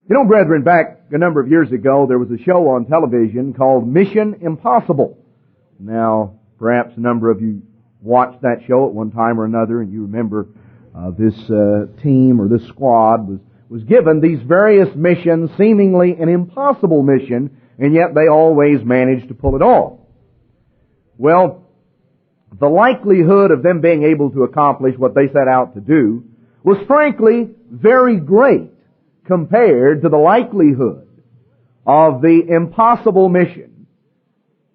You know, brethren, back a number of years ago, there was a show on television called Mission Impossible. Now, perhaps a number of you watched that show at one time or another, and you remember this team or this squad was given these various missions, seemingly an impossible mission, and yet they always managed to pull it off. Well, the likelihood of them being able to accomplish what they set out to do was frankly very great compared to the likelihood of the impossible mission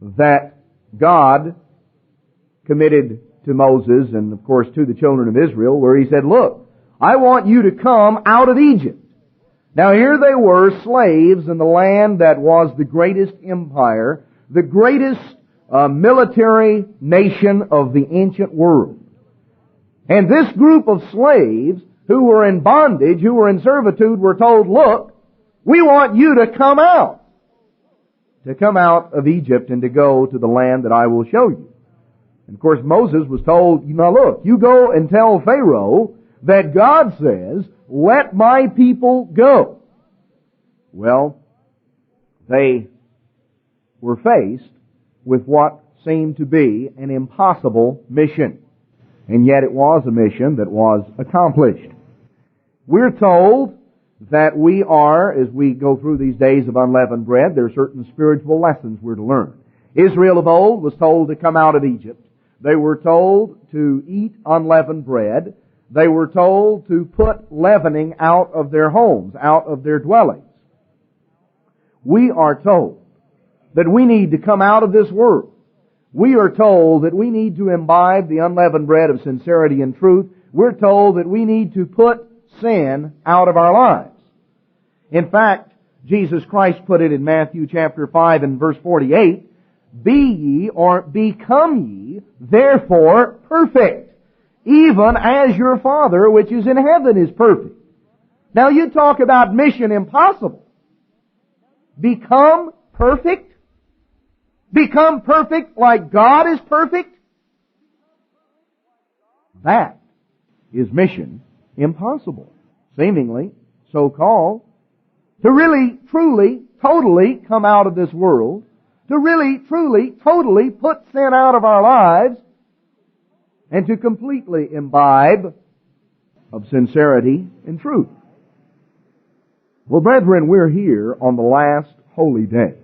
that God committed to Moses and, of course, to the children of Israel, where He said, look, I want you to come out of Egypt. Now here they were, slaves in the land that was the greatest empire, the greatest military nation of the ancient world. And this group of slaves who were in bondage, who were in servitude, were told, look, we want you to come out of Egypt and to go to the land that I will show you. And of course Moses was told, now look, you go and tell Pharaoh that God says, let my people go. Well, they were faced with what seemed to be an impossible mission. And yet it was a mission that was accomplished. We're told that we are, as we go through these days of unleavened bread, there are certain spiritual lessons we're to learn. Israel of old was told to come out of Egypt. They were told to eat unleavened bread. They were told to put leavening out of their homes, out of their dwellings. We are told that we need to come out of this world. We are told that we need to imbibe the unleavened bread of sincerity and truth. We're told that we need to put sin out of our lives. In fact, Jesus Christ put it in Matthew chapter 5 and verse 48, be ye or become ye therefore perfect, even as your Father which is in heaven is perfect. Now you talk about mission impossible. Become perfect? Become perfect like God is perfect? That is mission impossible. Seemingly so-called. To really, truly, totally come out of this world. To really, truly, totally put sin out of our lives. And to completely imbibe of sincerity and truth. Well, brethren, we're here on the last holy day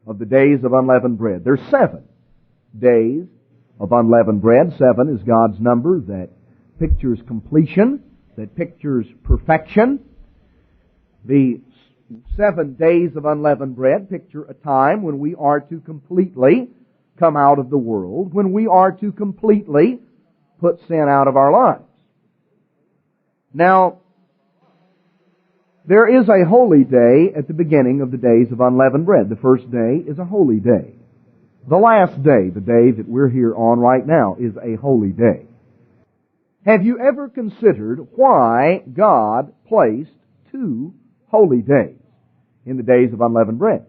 of the days of unleavened bread. There's 7 days of unleavened bread. 7 is God's number that pictures completion, that pictures perfection. The 7 days of unleavened bread picture a time when we are to completely come out of the world, when we are to completely put sin out of our lives. Now, there is a holy day at the beginning of the days of unleavened bread. The first day is a holy day. The last day, the day that we're here on right now, is a holy day. Have you ever considered why God placed 2 holy days in the days of unleavened bread?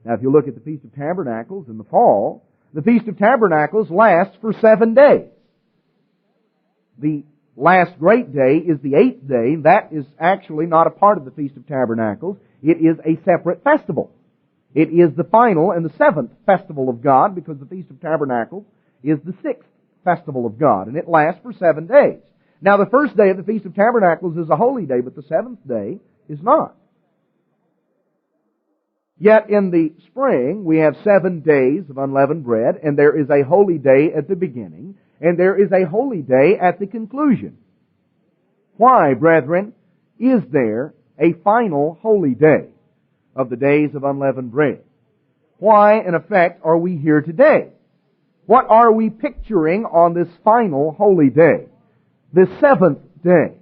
Now, if you look at the Feast of Tabernacles in the fall, the Feast of Tabernacles lasts for 7 days. The last great day is the 8th day. That is actually not a part of the Feast of Tabernacles. It is a separate festival. It is the final and the 7th festival of God, because the Feast of Tabernacles is the 6th festival of God, and it lasts for 7 days. Now, the first day of the Feast of Tabernacles is a holy day, but the 7th day is not. Yet in the spring, we have 7 days of unleavened bread, and there is a holy day at the beginning, and there is a holy day at the conclusion. Why, brethren, is there a final holy day of the days of unleavened bread? Why, in effect, are we here today? What are we picturing on this final holy day? The 7th day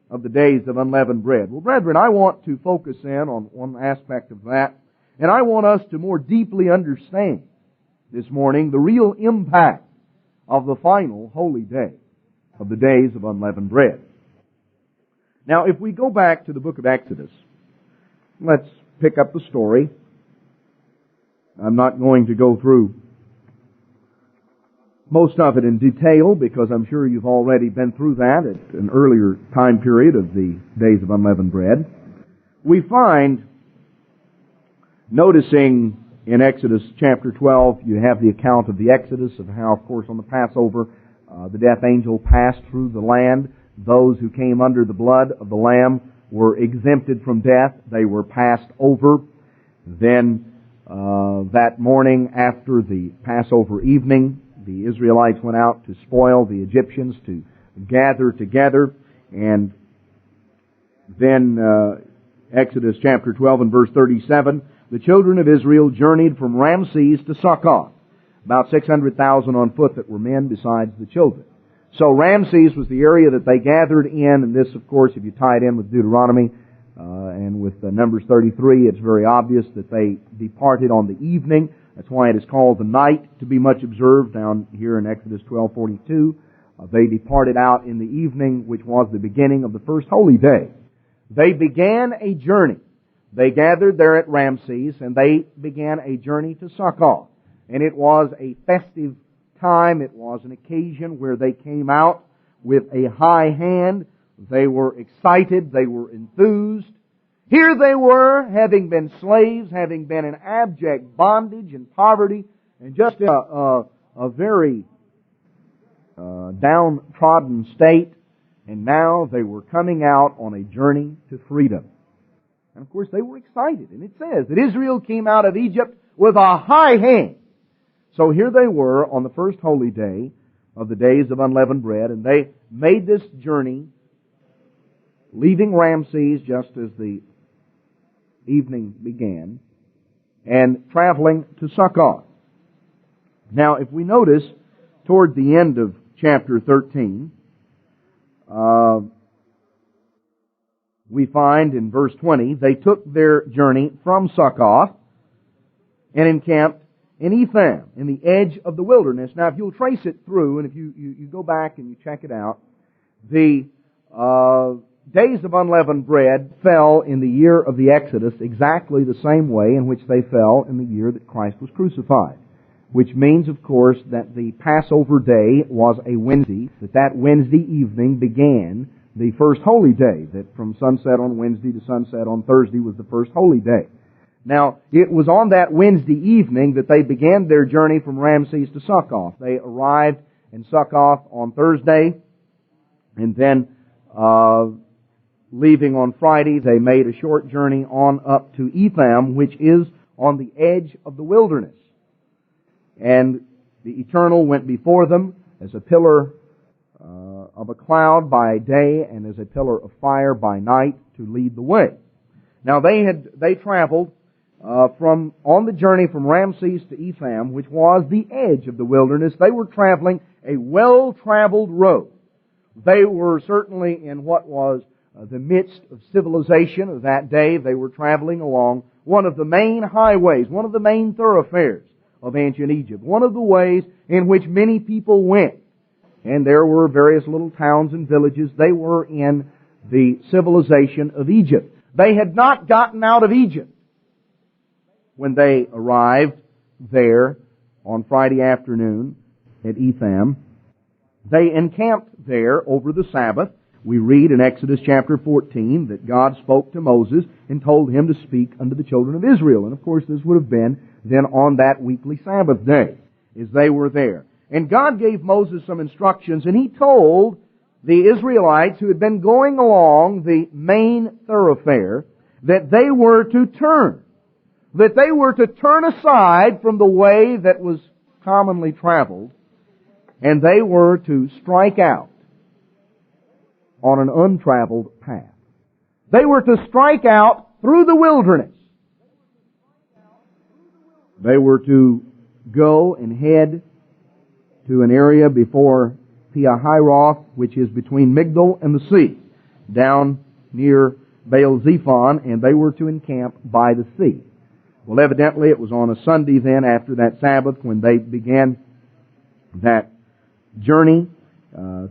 of the days of unleavened bread. Well, brethren, I want to focus in on one aspect of that, and I want us to more deeply understand this morning the real impact of the final holy day of the days of unleavened bread. Now, if we go back to the book of Exodus, let's pick up the story. I'm not going to go through most of it in detail, because I'm sure you've already been through that at an earlier time period of the days of unleavened bread. We find, noticing in Exodus chapter 12, you have the account of the Exodus, of how, of course, on the Passover, the death angel passed through the land. Those who came under the blood of the Lamb were exempted from death. They were passed over. Then, that morning after the Passover evening, the Israelites went out to spoil the Egyptians, to gather together. And then, Exodus chapter 12 and verse 37, the children of Israel journeyed from Ramses to Succoth. About 600,000 on foot that were men besides the children. So Ramses was the area that they gathered in, and this, of course, if you tie it in with Deuteronomy and with Numbers 33, it's very obvious that they departed on the evening. That's why it is called the night, to be much observed down here in Exodus 12:42. They departed out in the evening, which was the beginning of the first holy day. They began a journey. They gathered there at Ramses, and they began a journey to Succoth. And it was a festive time. It was an occasion where they came out with a high hand. They were excited. They were enthused. Here they were, having been slaves, having been in abject bondage and poverty, and just in a very downtrodden state. And now they were coming out on a journey to freedom. And of course they were excited. And it says that Israel came out of Egypt with a high hand. So here they were on the first holy day of the days of unleavened bread, and they made this journey, leaving Ramses just as the evening began, and traveling to Succoth. Now, if we notice, toward the end of chapter 13, we find in verse 20, they took their journey from Succoth and encamped in Etham, in the edge of the wilderness. Now, if you'll trace it through, and if you go back and you check it out, the days of unleavened bread fell in the year of the Exodus exactly the same way in which they fell in the year that Christ was crucified. Which means, of course, that the Passover day was a Wednesday, that Wednesday evening began the first holy day, that from sunset on Wednesday to sunset on Thursday was the first holy day. Now, it was on that Wednesday evening that they began their journey from Ramses to Succoth. They arrived in Succoth on Thursday, and then, leaving on Friday, they made a short journey on up to Etham, which is on the edge of the wilderness. And the Eternal went before them as a pillar of a cloud by day and as a pillar of fire by night to lead the way. Now they traveled on the journey from Ramses to Etham, which was the edge of the wilderness. They were traveling a well-traveled road. They were certainly in what was the midst of civilization of that day. They were traveling along one of the main highways, one of the main thoroughfares of ancient Egypt, one of the ways in which many people went. And there were various little towns and villages. They were in the civilization of Egypt. They had not gotten out of Egypt when they arrived there on Friday afternoon at Etham. They encamped there over the Sabbath. We read in Exodus chapter 14 that God spoke to Moses and told him to speak unto the children of Israel. And of course this would have been then on that weekly Sabbath day as they were there. And God gave Moses some instructions, and He told the Israelites who had been going along the main thoroughfare that they were to turn. That they were to turn aside from the way that was commonly traveled, and they were to strike out on an untraveled path. They were to strike out through the wilderness. They were to go and head to an area before Piahiroth, which is between Migdol and the sea, down near Baal-Zephon, and they were to encamp by the sea. Well, evidently it was on a Sunday then after that Sabbath when they began that journey,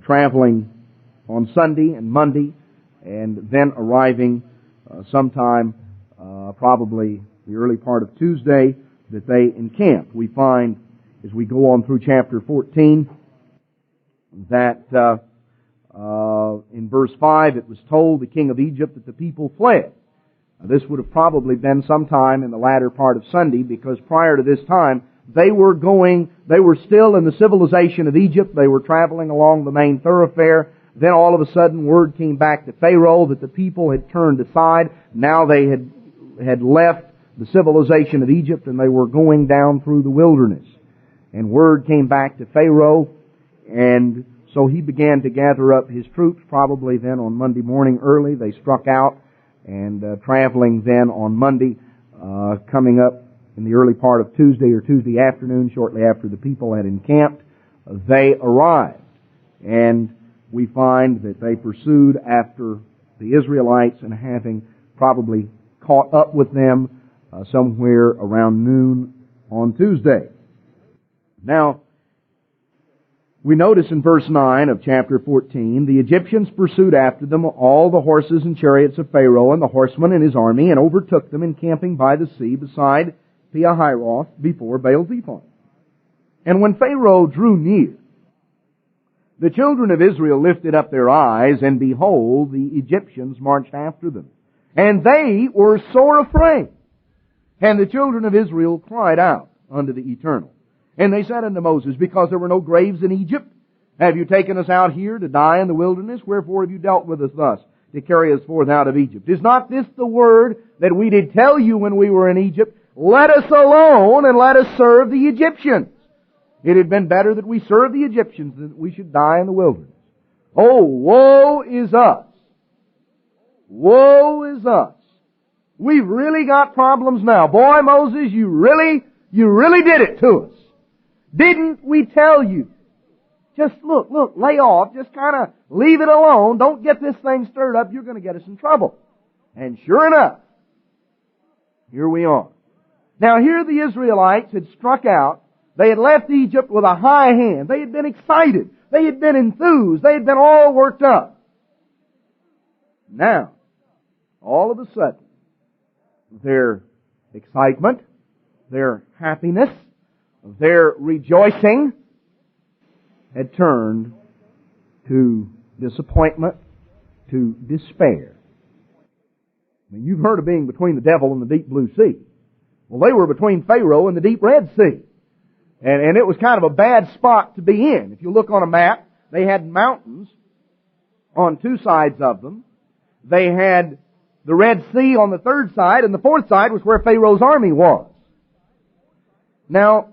traveling on Sunday and Monday, and then arriving sometime probably the early part of Tuesday that they encamped. We find as we go on through chapter 14 that in verse 5 it was told the king of Egypt that the people fled This would have probably been sometime in the latter part of Sunday, because prior to this time, they were still in the civilization of Egypt. They were traveling along the main thoroughfare. Then all of a sudden word came back to Pharaoh that the people had turned aside. Now they had left the civilization of Egypt and they were going down through the wilderness. And word came back to Pharaoh, and so he began to gather up his troops, probably then on Monday morning early. They struck out, and traveling then on Monday, coming up in the early part of Tuesday or Tuesday afternoon, shortly after the people had encamped, they arrived. And we find that they pursued after the Israelites, and having probably caught up with them somewhere around noon on Tuesday. Now, we notice in verse 9 of chapter 14, the Egyptians pursued after them all the horses and chariots of Pharaoh and the horsemen and his army, and overtook them encamping by the sea beside Pihahiroth before Baal-zephon. And when Pharaoh drew near, the children of Israel lifted up their eyes, and behold, the Egyptians marched after them. And they were sore afraid. And the children of Israel cried out unto the Eternal. And they said unto Moses, because there were no graves in Egypt, have you taken us out here to die in the wilderness? Wherefore have you dealt with us thus, to carry us forth out of Egypt? Is not this the word that we did tell you when we were in Egypt? Let us alone, and let us serve the Egyptians. It had been better that we serve the Egyptians than that we should die in the wilderness. Oh, woe is us. Woe is us. We've really got problems now. Boy, Moses, you really did it to us. Didn't we tell you? Just look, lay off. Just kind of leave it alone. Don't get this thing stirred up. You're going to get us in trouble. And sure enough, here we are. Now here the Israelites had struck out. They had left Egypt with a high hand. They had been excited. They had been enthused. They had been all worked up. Now, all of a sudden, their excitement, their happiness, their rejoicing had turned to disappointment, to despair. I mean, you've heard of being between the devil and the deep blue sea. Well, they were between Pharaoh and the deep red sea. And it was kind of a bad spot to be in. If you look on a map, they had mountains on two sides of them. They had the Red Sea on the third side, and the fourth side was where Pharaoh's army was. Now,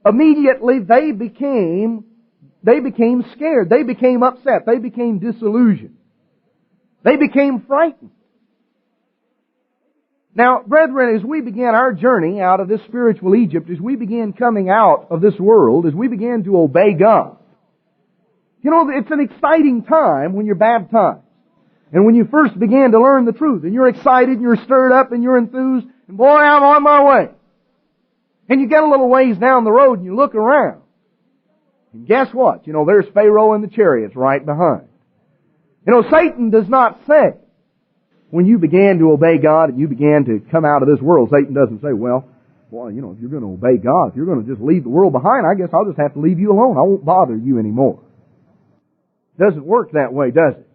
immediately they became scared. They became upset. They became disillusioned. They became frightened. Now, brethren, as we began our journey out of this spiritual Egypt, as we began coming out of this world, as we began to obey God, you know, it's an exciting time when you're baptized. And when you first began to learn the truth, and you're excited, and you're stirred up, and you're enthused, and boy, I'm on my way. And you get a little ways down the road, and you look around. And guess what? You know, there's Pharaoh and the chariots right behind. You know, Satan does not say, when you began to obey God and you began to come out of this world, Satan doesn't say, well, boy, you know, if you're going to obey God, if you're going to just leave the world behind, I guess I'll just have to leave you alone. I won't bother you anymore. It doesn't work that way, does it?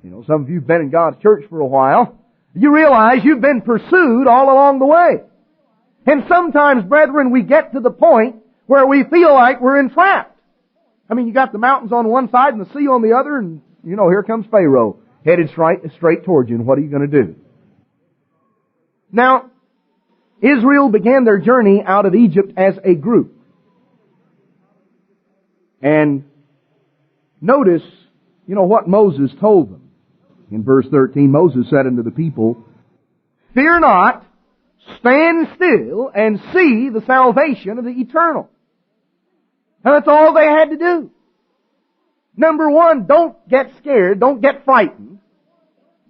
You know, some of you have been in God's church for a while. You realize you've been pursued all along the way. And sometimes, brethren, we get to the point where we feel like we're entrapped. I mean, you got the mountains on one side and the sea on the other, and, you know, here comes Pharaoh, headed straight towards you, and what are you going to do? Now, Israel began their journey out of Egypt as a group. And notice, you know, what Moses told them. In verse 13, Moses said unto the people, fear not, stand still, and see the salvation of the Eternal. And that's all they had to do. Number one, don't get scared, don't get frightened.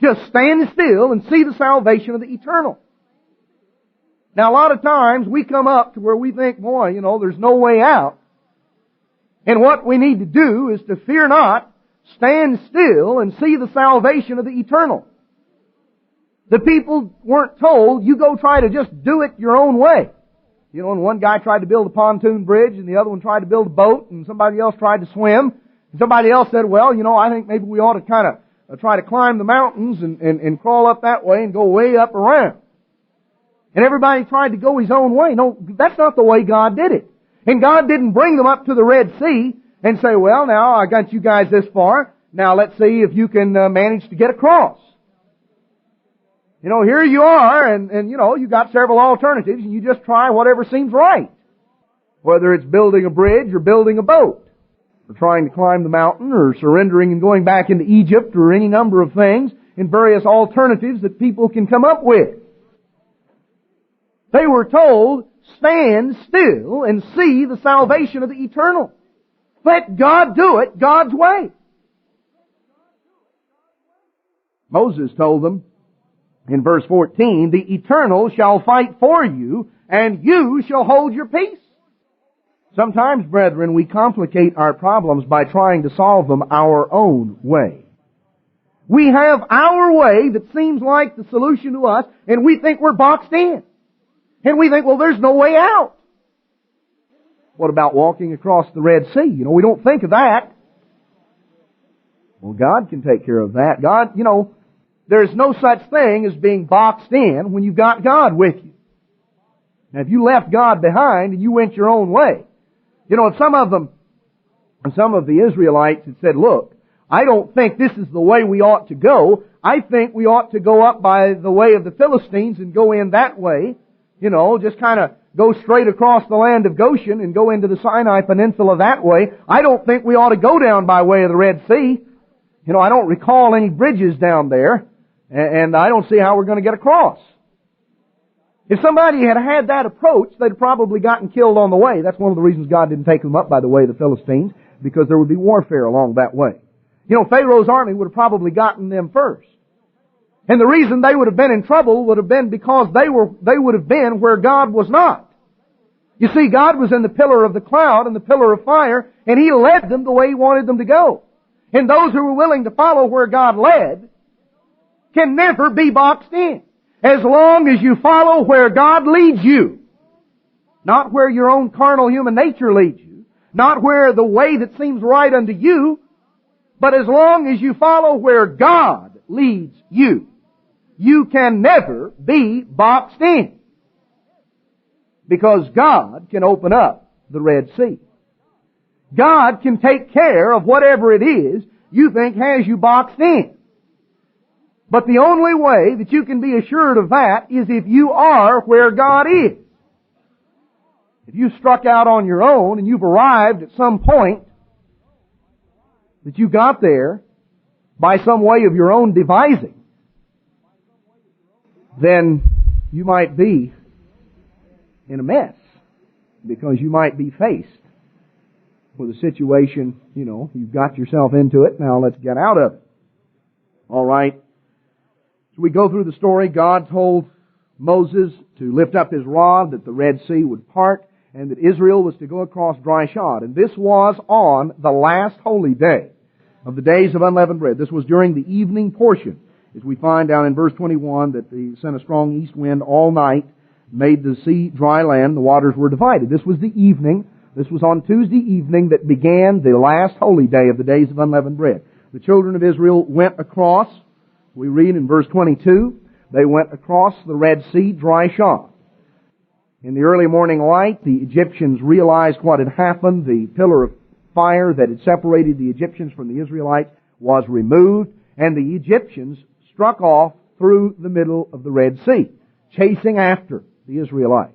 Just stand still and see the salvation of the Eternal. Now, a lot of times we come up to where we think, boy, you know, there's no way out. And what we need to do is to fear not, stand still, and see the salvation of the Eternal. The people weren't told, you go try to just do it your own way. You know, and one guy tried to build a pontoon bridge, and the other one tried to build a boat, and somebody else tried to swim. And somebody else said, well, you know, I think maybe we ought to kind of try to climb the mountains and crawl up that way and go way up around. And everybody tried to go his own way. No, that's not the way God did it. And God didn't bring them up to the Red Sea and say, well, now I got you guys this far. Now let's see if you can manage to get across. You know, here you are, and you know, you got several alternatives, and you just try whatever seems right. Whether it's building a bridge or building a boat, or trying to climb the mountain, or surrendering and going back into Egypt, or any number of things, and various alternatives that people can come up with. They were told, stand still and see the salvation of the eternal. Let God do it God's way. Moses told them in verse 14, the eternal shall fight for you, and you shall hold your peace. Sometimes, brethren, we complicate our problems by trying to solve them our own way. We have our way that seems like the solution to us, and we think we're boxed in. And we think, well, there's no way out. What about walking across the Red Sea? You know, we don't think of that. Well, God can take care of that. God, you know, there's no such thing as being boxed in when you've got God with you. Now, if you left God behind and you went your own way, you know, if some of the Israelites had said, look, I don't think this is the way we ought to go. I think we ought to go up by the way of the Philistines and go in that way. You know, just kind of go straight across the land of Goshen and go into the Sinai Peninsula that way. I don't think we ought to go down by way of the Red Sea. You know, I don't recall any bridges down there, and I don't see how we're going to get across. If somebody had had that approach, they'd have probably gotten killed on the way. That's one of the reasons God didn't take them up by the way of the Philistines, because there would be warfare along that way. You know, Pharaoh's army would have probably gotten them first. And the reason they would have been in trouble would have been because they would have been where God was not. You see, God was in the pillar of the cloud and the pillar of fire, and He led them the way He wanted them to go. And those who were willing to follow where God led can never be boxed in. As long as you follow where God leads you. Not where your own carnal human nature leads you. Not where the way that seems right unto you. But as long as you follow where God leads you. You can never be boxed in. Because God can open up the Red Sea. God can take care of whatever it is you think has you boxed in. But the only way that you can be assured of that is if you are where God is. If you've struck out on your own and you've arrived at some point that you got there by some way of your own devising, then you might be in a mess, because you might be faced with a situation, you know, you've got yourself into it, now let's get out of it. All right. So we go through the story. God told Moses to lift up his rod, that the Red Sea would part, and that Israel was to go across dry shod. And this was on the last holy day of the days of unleavened bread. This was during the evening portion. As we find down in verse 21, that He sent a strong east wind all night, made the sea dry land, the waters were divided. This was the evening. This was on Tuesday evening that began the last holy day of the days of unleavened bread. The children of Israel went across. We read in verse 22, they went across the Red Sea dry shod. In the early morning light, the Egyptians realized what had happened. The pillar of fire that had separated the Egyptians from the Israelites was removed, and the Egyptians struck off through the middle of the Red Sea, chasing after the Israelites.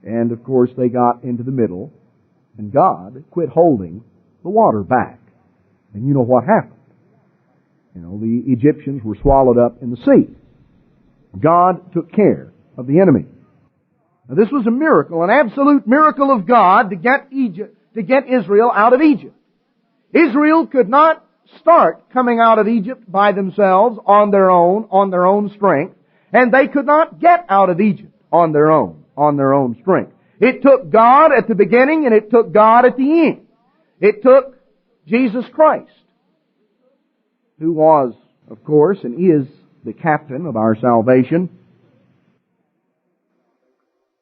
And of course they got into the middle, and God quit holding the water back. And you know what happened. You know, the Egyptians were swallowed up in the sea. God took care of the enemy. Now this was a miracle, an absolute miracle of God to get Israel out of Egypt. Israel could not start coming out of Egypt by themselves on their own strength, and they could not get out of Egypt on their own strength. It took God at the beginning, and it took God at the end. It took Jesus Christ, who was, of course, and is the captain of our salvation.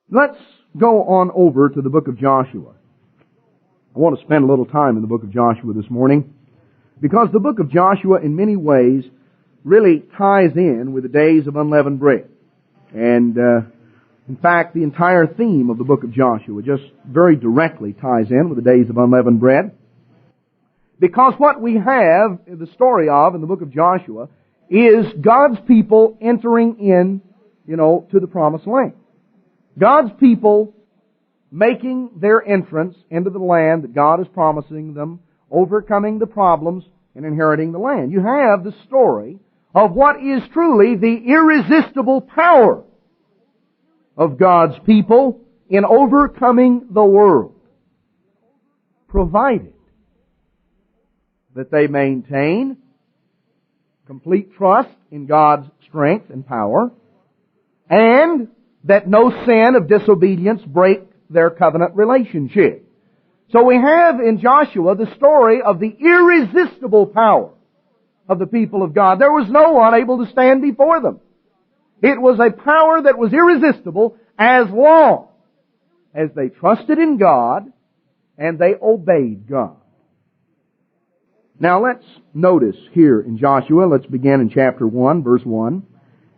Let's go on over to the book of Joshua. I want to spend a little time in the book of Joshua this morning. Because the book of Joshua in many ways really ties in with the days of unleavened bread. And in fact, the entire theme of the book of Joshua just very directly ties in with the days of unleavened bread. Because what we have the story of in the book of Joshua is God's people entering in, to the promised land. God's people making their entrance into the land that God is promising them, overcoming the problems and inheriting the land. You have the story of what is truly the irresistible power of God's people in overcoming the world, provided that they maintain complete trust in God's strength and power, and that no sin of disobedience break their covenant relationship. So we have in Joshua the story of the irresistible power of the people of God. There was no one able to stand before them. It was a power that was irresistible as long as they trusted in God and they obeyed God. Now let's notice here in Joshua, let's begin in chapter 1, verse 1.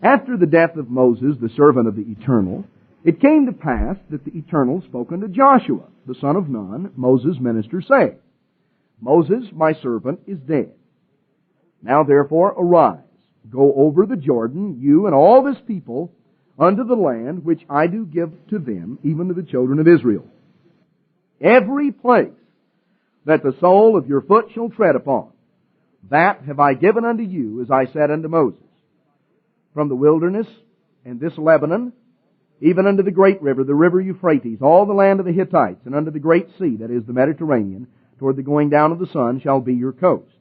After the death of Moses, the servant of the Eternal, it came to pass that the Eternal spoke unto Joshua, the son of Nun, Moses' minister, saying, Moses, my servant, is dead. Now therefore arise, go over the Jordan, you and all this people, unto the land which I do give to them, even to the children of Israel. Every place that the sole of your foot shall tread upon, that have I given unto you, as I said unto Moses. From the wilderness and this Lebanon, even unto the great river, the river Euphrates, all the land of the Hittites, and unto the great sea, that is the Mediterranean, toward the going down of the sun, shall be your coast.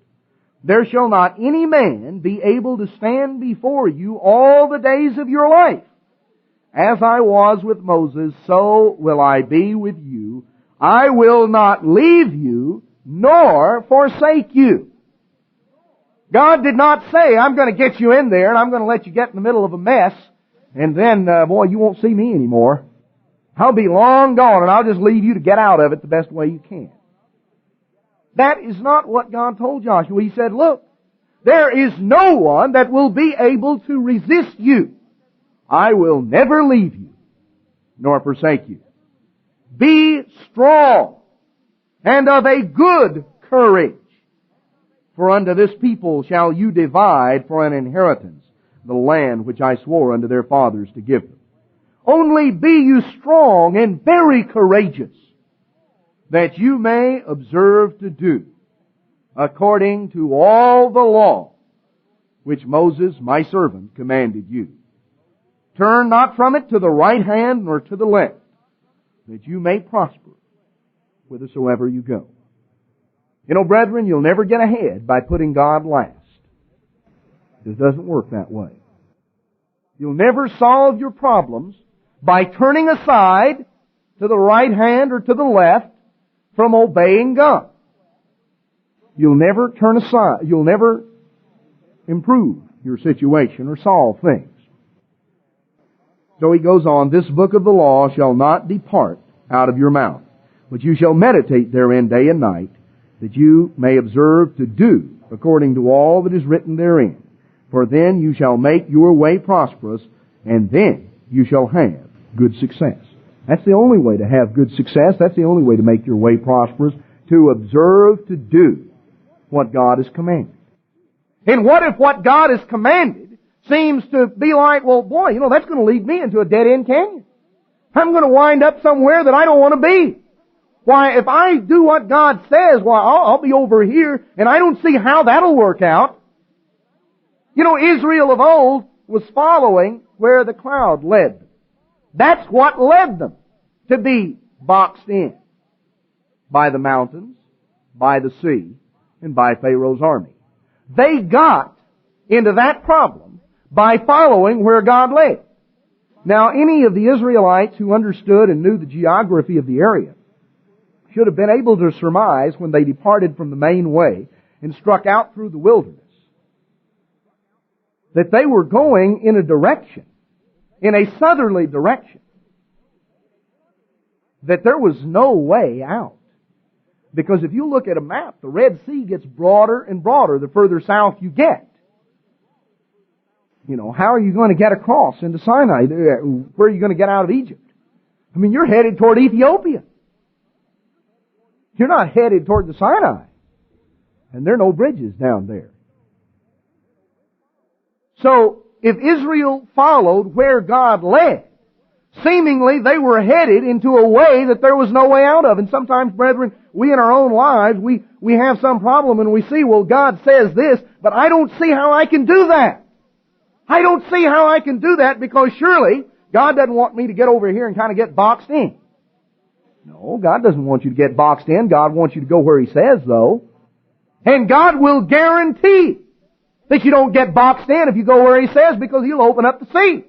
There shall not any man be able to stand before you all the days of your life. As I was with Moses, so will I be with you. I will not leave you, nor forsake you. God did not say, I'm going to get you in there, and I'm going to let you get in the middle of a mess, and then, you won't see me anymore. I'll be long gone, and I'll just leave you to get out of it the best way you can. That is not what God told Joshua. He said, look, there is no one that will be able to resist you. I will never leave you, nor forsake you. Be strong, and of a good courage. For unto this people shall you divide for an inheritance the land which I swore unto their fathers to give them. Only be you strong and very courageous, that you may observe to do according to all the law which Moses my servant commanded you. Turn not from it to the right hand nor to the left, that you may prosper whithersoever you go. Brethren, you'll never get ahead by putting God last. It doesn't work that way. You'll never solve your problems by turning aside to the right hand or to the left from obeying God. You'll never turn aside. You'll never improve your situation or solve things. So he goes on, this book of the law shall not depart out of your mouth, but you shall meditate therein day and night, that you may observe to do according to all that is written therein. For then you shall make your way prosperous, and then you shall have good success. That's the only way to have good success. That's the only way to make your way prosperous, to observe to do what God has commanded. And what if what God has commanded seems to be like, that's going to lead me into a dead-end canyon. I'm going to wind up somewhere that I don't want to be. Why, if I do what God says, I'll be over here, and I don't see how that'll work out. Israel of old was following where the cloud led them. That's what led them to be boxed in by the mountains, by the sea, and by Pharaoh's army. They got into that problem by following where God led. Now, any of the Israelites who understood and knew the geography of the area should have been able to surmise when they departed from the main way and struck out through the wilderness that they were going in a direction, in a southerly direction, that there was no way out. Because if you look at a map, the Red Sea gets broader and broader the further south you get. How are you going to get across into Sinai? Where are you going to get out of Egypt? I mean, you're headed toward Ethiopia. You're not headed toward the Sinai. And there are no bridges down there. So, if Israel followed where God led, seemingly they were headed into a way that there was no way out of. And sometimes, brethren, we in our own lives, we have some problem and we see, well, God says this, but I don't see how I can do that. I don't see how I can do that because surely God doesn't want me to get over here and kind of get boxed in. No, God doesn't want you to get boxed in. God wants you to go where He says, though. And God will guarantee that you don't get boxed in if you go where He says, because He'll open up the sea.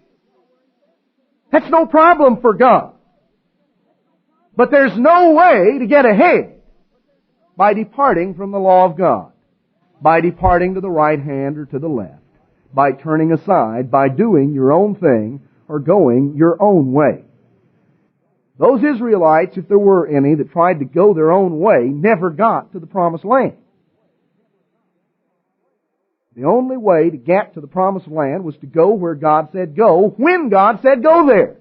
That's no problem for God. But there's no way to get ahead by departing from the law of God, by departing to the right hand or to the left, by turning aside, by doing your own thing or going your own way. Those Israelites, if there were any that tried to go their own way, never got to the promised land. The only way to get to the promised land was to go where God said go, when God said go there.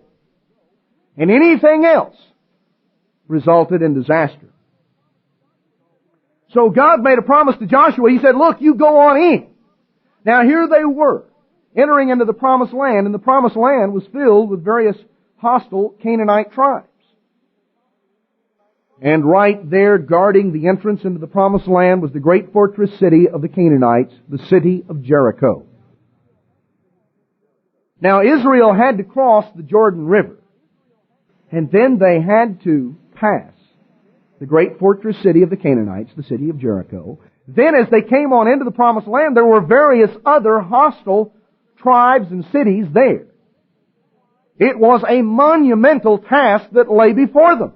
And anything else resulted in disaster. So God made a promise to Joshua. He said, look, you go on in. Now here they were, entering into the promised land, and the promised land was filled with various hostile Canaanite tribes. And right there, guarding the entrance into the promised land, was the great fortress city of the Canaanites, the city of Jericho. Now Israel had to cross the Jordan River, and then they had to pass the great fortress city of the Canaanites, the city of Jericho. Then as they came on into the promised land, there were various other hostile tribes and cities there. It was a monumental task that lay before them.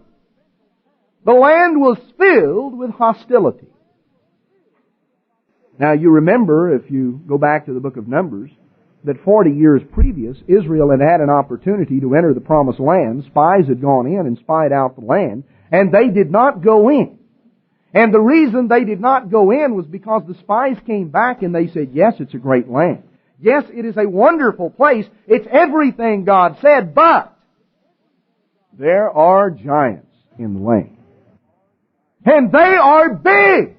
The land was filled with hostility. Now you remember, if you go back to the book of Numbers, that 40 years previous, Israel had had an opportunity to enter the promised land. Spies had gone in and spied out the land, and they did not go in. And the reason they did not go in was because the spies came back and they said, yes, it's a great land. Yes, it is a wonderful place. It's everything God said, but there are giants in the land. And they are big.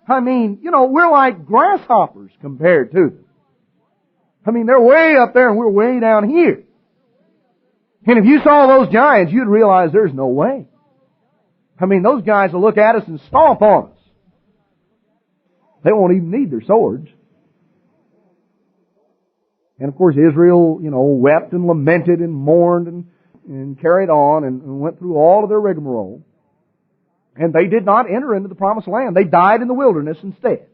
I mean, we're like grasshoppers compared to them. I mean, they're way up there and we're way down here. And if you saw those giants, you'd realize there's no way. I mean, those guys will look at us and stomp on us. They won't even need their swords. And of course Israel, wept and lamented and mourned and carried on and went through all of their rigmarole. And they did not enter into the promised land. They died in the wilderness instead.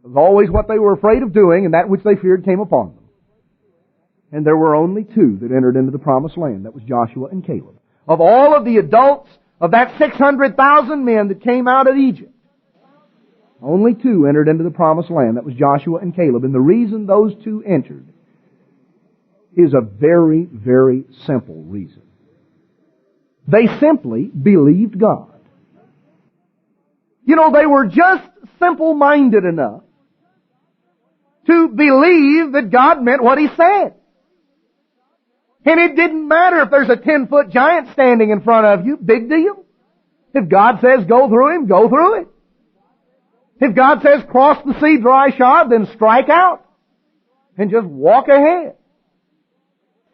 It was always what they were afraid of doing, and that which they feared came upon them. And there were only two that entered into the promised land. That was Joshua and Caleb. Of all of the adults of that 600,000 men that came out of Egypt, only two entered into the promised land. That was Joshua and Caleb. And the reason those two entered is a very, very simple reason. They simply believed God. They were just simple-minded enough to believe that God meant what He said. And it didn't matter if there's a 10-foot giant standing in front of you. Big deal. If God says go through him, go through it. If God says cross the sea dry shod, then strike out and just walk ahead.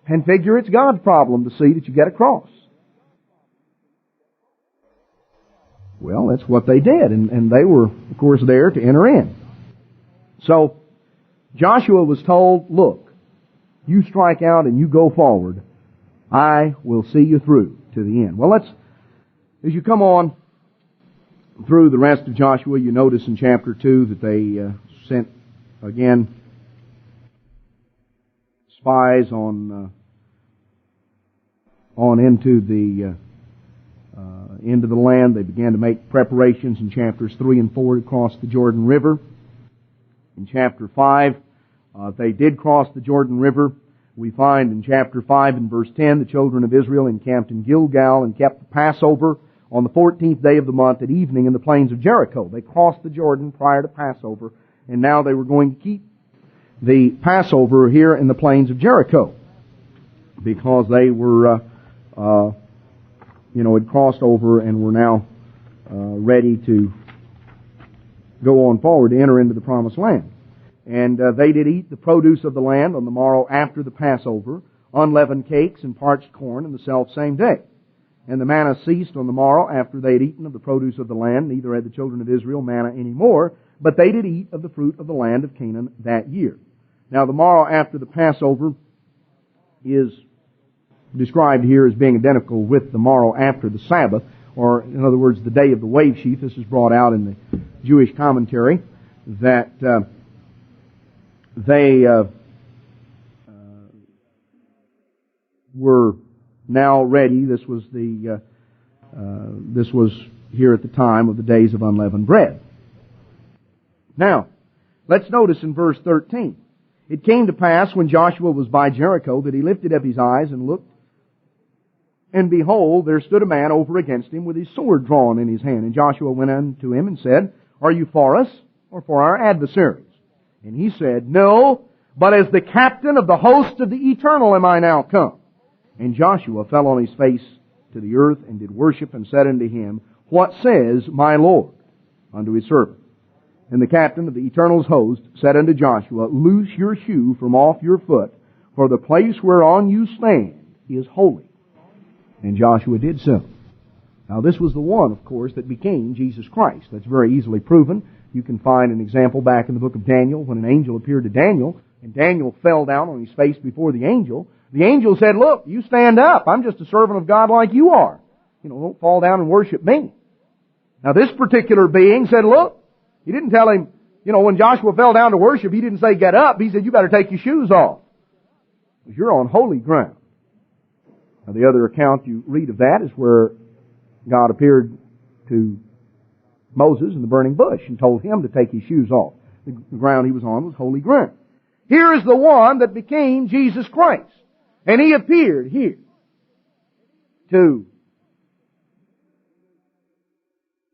And figure it's God's problem to see that you get across. Well, that's what they did, and they were, of course, there to enter in. So, Joshua was told, look, you strike out and you go forward. I will see you through to the end. Well, as you come on through the rest of Joshua, you notice in chapter 2 that they sent, again, spies on into the land. They began to make preparations in chapters 3 and 4 to cross the Jordan River. In chapter 5, they did cross the Jordan River. We find in chapter 5 and verse 10, the children of Israel encamped in Gilgal and kept the Passover on the 14th day of the month at evening in the plains of Jericho. They crossed the Jordan prior to Passover, and now they were going to keep the Passover here in the plains of Jericho, because they were, had crossed over and were now ready to go on forward to enter into the promised land. And they did eat the produce of the land on the morrow after the Passover, unleavened cakes and parched corn in the selfsame day. And the manna ceased on the morrow after they had eaten of the produce of the land, neither had the children of Israel manna any more, but they did eat of the fruit of the land of Canaan that year. Now the morrow after the Passover is described here as being identical with the morrow after the Sabbath, or in other words, the day of the wave sheaf. This is brought out in the Jewish commentary, that they were now ready. This was here at the time of the days of unleavened bread. Now, let's notice in verse 13. It came to pass when Joshua was by Jericho that he lifted up his eyes and looked, and behold, there stood a man over against him with his sword drawn in his hand. And Joshua went unto him and said, Are you for us or for our adversaries? And he said, No, but as the captain of the host of the eternal am I now come. And Joshua fell on his face to the earth and did worship, and said unto him, What says my Lord unto his servant? And the captain of the eternal's host said unto Joshua, Loose your shoe from off your foot, for the place whereon you stand is holy. And Joshua did so. Now this was the one, of course, that became Jesus Christ. That's very easily proven. You can find an example back in the book of Daniel when an angel appeared to Daniel, and Daniel fell down on his face before the angel. The angel said, Look, you stand up. I'm just a servant of God like you are. Don't fall down and worship me. Now this particular being said, Look, he didn't tell him, when Joshua fell down to worship, he didn't say, Get up. He said, You better take your shoes off, because you're on holy ground. Now the other account you read of that is where God appeared to Moses in the burning bush and told him to take his shoes off. The ground he was on was holy ground. Here is the one that became Jesus Christ. And he appeared here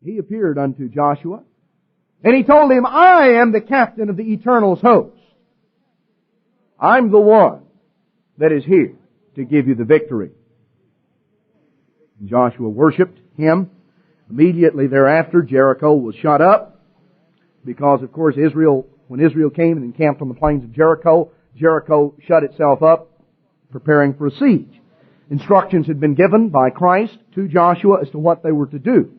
he appeared unto Joshua, and he told him, I am the captain of the eternal's host. I'm the one that is here to give you the victory. And Joshua worshipped him. Immediately thereafter, Jericho was shut up, because, of course, when Israel came and encamped on the plains of Jericho, Jericho shut itself up, preparing for a siege. Instructions had been given by Christ to Joshua as to what they were to do.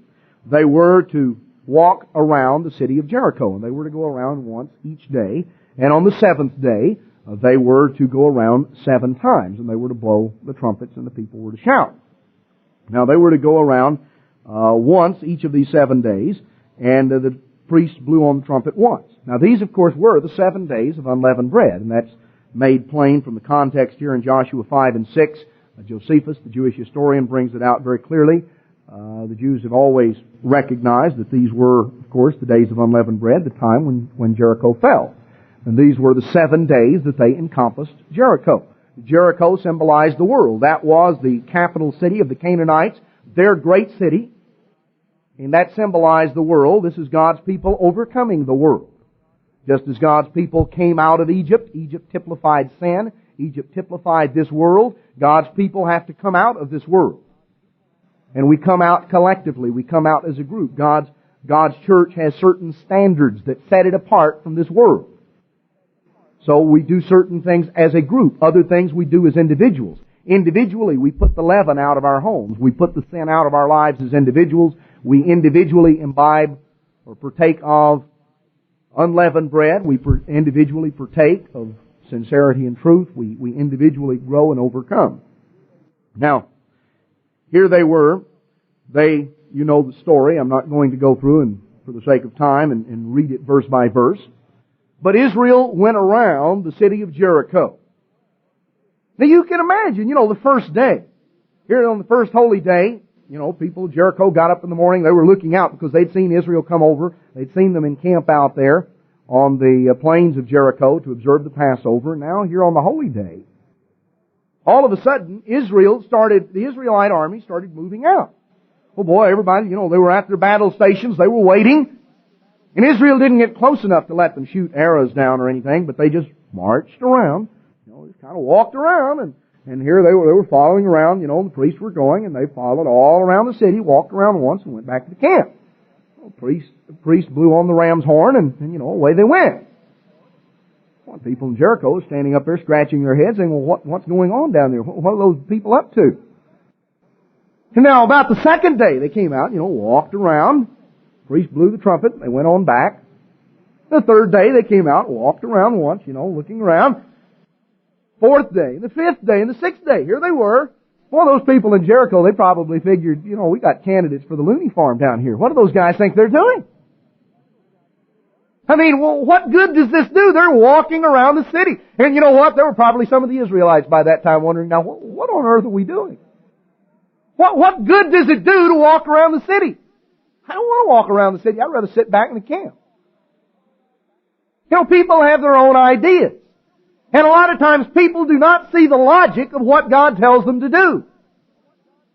They were to walk around the city of Jericho, and they were to go around once each day. And on the seventh day, they were to go around 7 times, and they were to blow the trumpets, and the people were to shout. Now, they were to go around once each of these 7 days, and the priest blew on the trumpet once. Now, these, of course, were the 7 days of unleavened bread, and that's made plain from the context here in Joshua 5 and 6. Josephus, the Jewish historian, brings it out very clearly. The Jews have always recognized that these were, of course, the days of unleavened bread, the time when Jericho fell. And these were the 7 days that they encompassed Jericho. Jericho symbolized the world. That was the capital city of the Canaanites, their great city. And that symbolized the world. This is God's people overcoming the world. Just as God's people came out of Egypt, Egypt typified sin, Egypt typified this world, God's people have to come out of this world. And we come out collectively, we come out as a group. God's church has certain standards that set it apart from this world. So we do certain things as a group, other things we do as individuals. Individually, we put the leaven out of our homes. We put the sin out of our lives as individuals. We individually imbibe or partake of unleavened bread. We individually partake of sincerity and truth. We individually grow and overcome. Now, here they were. You know the story. I'm not going to go through and for the sake of time and read it verse by verse. But Israel went around the city of Jericho. Now you can imagine, the first day. Here on the first holy day, people of Jericho got up in the morning. They were looking out because they'd seen Israel come over. They'd seen them encamp out there on the plains of Jericho to observe the Passover. Now here on the holy day, all of a sudden, the Israelite army started moving out. Oh boy, everybody, they were at their battle stations, they were waiting. And Israel didn't get close enough to let them shoot arrows down or anything, but they just marched around. Just kind of walked around, and here they were following around, the priests were going, and they followed all around the city, walked around once, and went back to the camp. The priest blew on the ram's horn, and away they went. Well, people in Jericho were standing up there scratching their heads, saying, well, what's going on down there? What are those people up to? And now, about the second day, they came out, walked around. The priest blew the trumpet, and they went on back. The third day, they came out, walked around once, looking around. Fourth day, the fifth day, and the sixth day, here they were. Well, those people in Jericho, they probably figured, we got candidates for the loony farm down here. What do those guys think they're doing? I mean, well, what good does this do? They're walking around the city. And you know what? There were probably some of the Israelites by that time wondering, now, what on earth are we doing? What good does it do to walk around the city? I don't want to walk around the city. I'd rather sit back in the camp. People have their own ideas. And a lot of times people do not see the logic of what God tells them to do.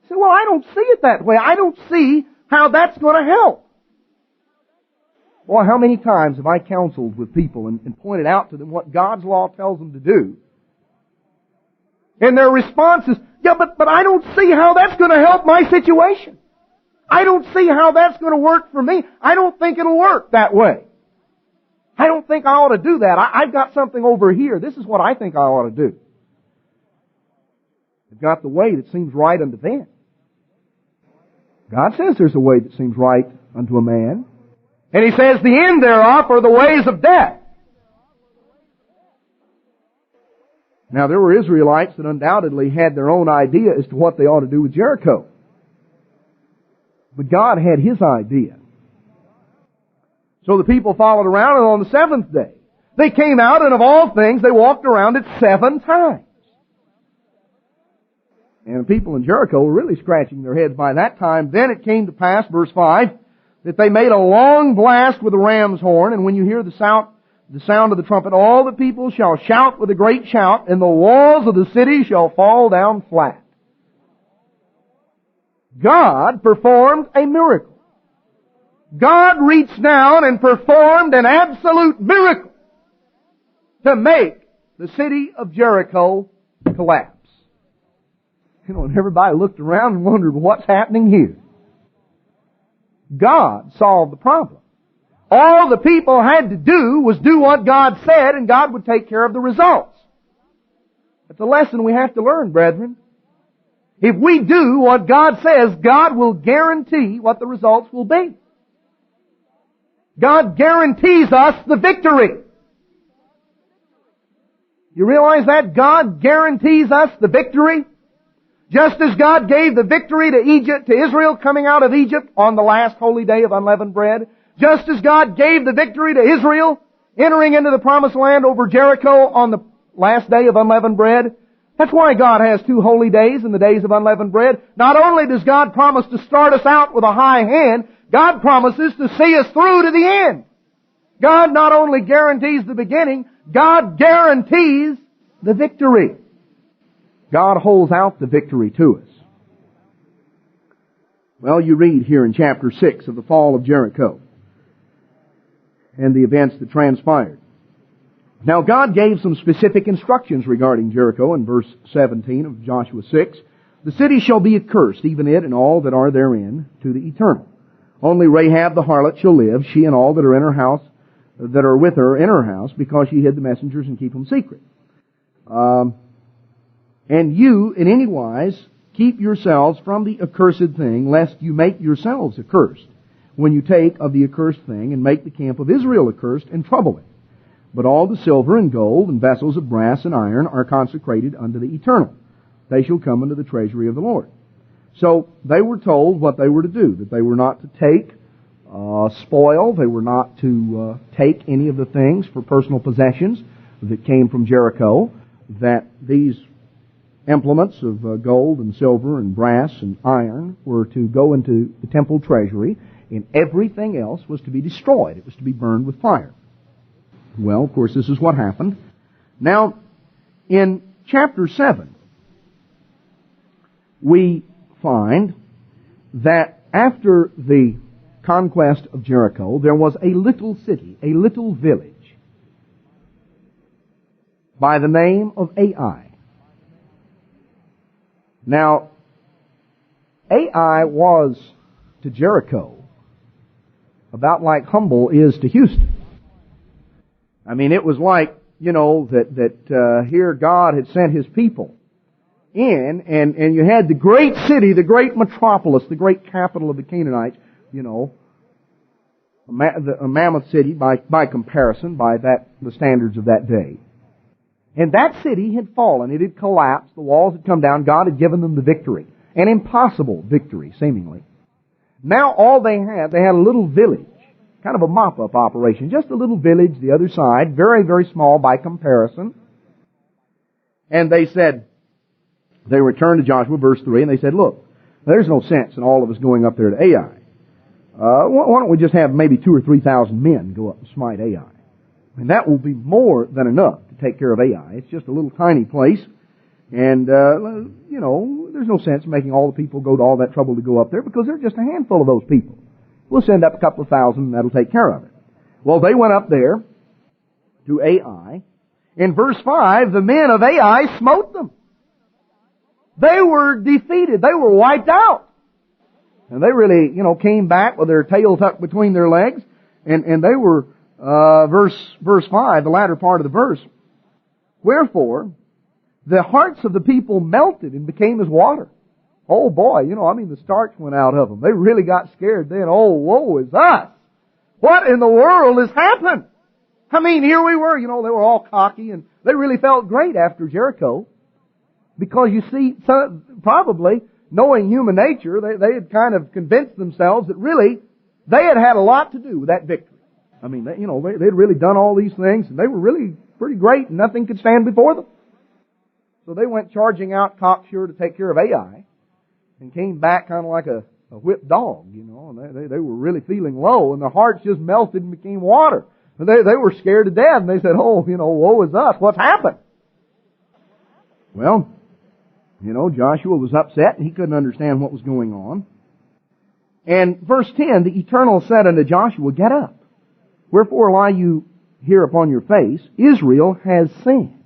They say, well, I don't see it that way. I don't see how that's going to help. Well, how many times have I counseled with people and pointed out to them what God's law tells them to do? And their response is, yeah, but I don't see how that's going to help my situation. I don't see how that's going to work for me. I don't think it'll work that way. I don't think I ought to do that. I've got something over here. This is what I think I ought to do. They've got the way that seems right unto them. God says there's a way that seems right unto a man. And He says the end thereof are the ways of death. Now there were Israelites that undoubtedly had their own idea as to what they ought to do with Jericho. But God had His idea. So the people followed around, and on the seventh day, they came out, and of all things, they walked around it 7 times. And the people in Jericho were really scratching their heads by that time. Then it came to pass, verse 5, that they made a long blast with a ram's horn, and when you hear the sound of the trumpet, all the people shall shout with a great shout, and the walls of the city shall fall down flat. God performed a miracle. God reached down and performed an absolute miracle to make the city of Jericho collapse. And everybody looked around and wondered, what's happening here? God solved the problem. All the people had to do was do what God said, and God would take care of the results. That's a lesson we have to learn, brethren. If we do what God says, God will guarantee what the results will be. God guarantees us the victory. You realize that? God guarantees us the victory. Just as God gave the victory to Israel coming out of Egypt on the last holy day of unleavened bread. Just as God gave the victory to Israel entering into the promised land over Jericho on the last day of unleavened bread. That's why God has 2 holy days in the days of unleavened bread. Not only does God promise to start us out with a high hand, God promises to see us through to the end. God not only guarantees the beginning, God guarantees the victory. God holds out the victory to us. Well, you read here in chapter 6 of the fall of Jericho and the events that transpired. Now God gave some specific instructions regarding Jericho in verse 17 of Joshua 6. The city shall be accursed, even it and all that are therein, to the eternal. Only Rahab the harlot shall live, she and all that are in her house, that are with her in her house, because she hid the messengers and keep them secret. And you, in any wise, keep yourselves from the accursed thing, lest you make yourselves accursed, when you take of the accursed thing, and make the camp of Israel accursed, and trouble it. But all the silver and gold, and vessels of brass and iron, are consecrated unto the eternal. They shall come into the treasury of the Lord. So they were told what they were to do, that they were not to take spoil, they were not to take any of the things for personal possessions that came from Jericho, that these implements of gold and silver and brass and iron were to go into the temple treasury, and everything else was to be destroyed. It was to be burned with fire. Well, of course, this is what happened. Now, in chapter 7, we find that After the conquest of Jericho, there was a little city, a little village, by the name of Ai. Now, Ai was to Jericho about like Humble is to Houston. I mean, it was like, that here God had sent His people in, and you had the great city, the great metropolis, the great capital of the Canaanites, a mammoth city by comparison, by the standards of that day. And that city had fallen. It had collapsed. The walls had come down. God had given them the victory. An impossible victory, seemingly. Now all they had a little village. Kind of a mop-up operation. Just a little village the other side. Very, very small by comparison. And they returned to Joshua, verse 3, and they said, look, there's no sense in all of us going up there to Ai. Why don't we just have maybe 2,000 or 3,000 men go up and smite Ai? And that will be more than enough to take care of Ai. It's just a little tiny place. And, there's no sense in making all the people go to all that trouble to go up there because there's just a handful of those people. We'll send up a couple of thousand and that'll take care of it. Well, they went up there to Ai. In verse 5, the men of Ai smote them. They were defeated. They were wiped out. And they really, came back with their tail tucked between their legs. And they were, verse 5, the latter part of the verse. Wherefore, the hearts of the people melted and became as water. Oh boy, the starch went out of them. They really got scared then. Oh, woe is us. What in the world has happened? Here we were, they were all cocky and they really felt great after Jericho. Because you see, probably, knowing human nature, they had kind of convinced themselves that really, they had had a lot to do with that victory. They'd really done all these things and they were really pretty great and nothing could stand before them. So they went charging out cocksure to take care of Ai and came back kind of like a whipped dog, and they were really feeling low and their hearts just melted and became water. And they were scared to death and they said, oh, woe is us. What's happened? Well, Joshua was upset and he couldn't understand what was going on. And verse 10, the Eternal said unto Joshua, get up. Wherefore lie you here upon your face? Israel has sinned.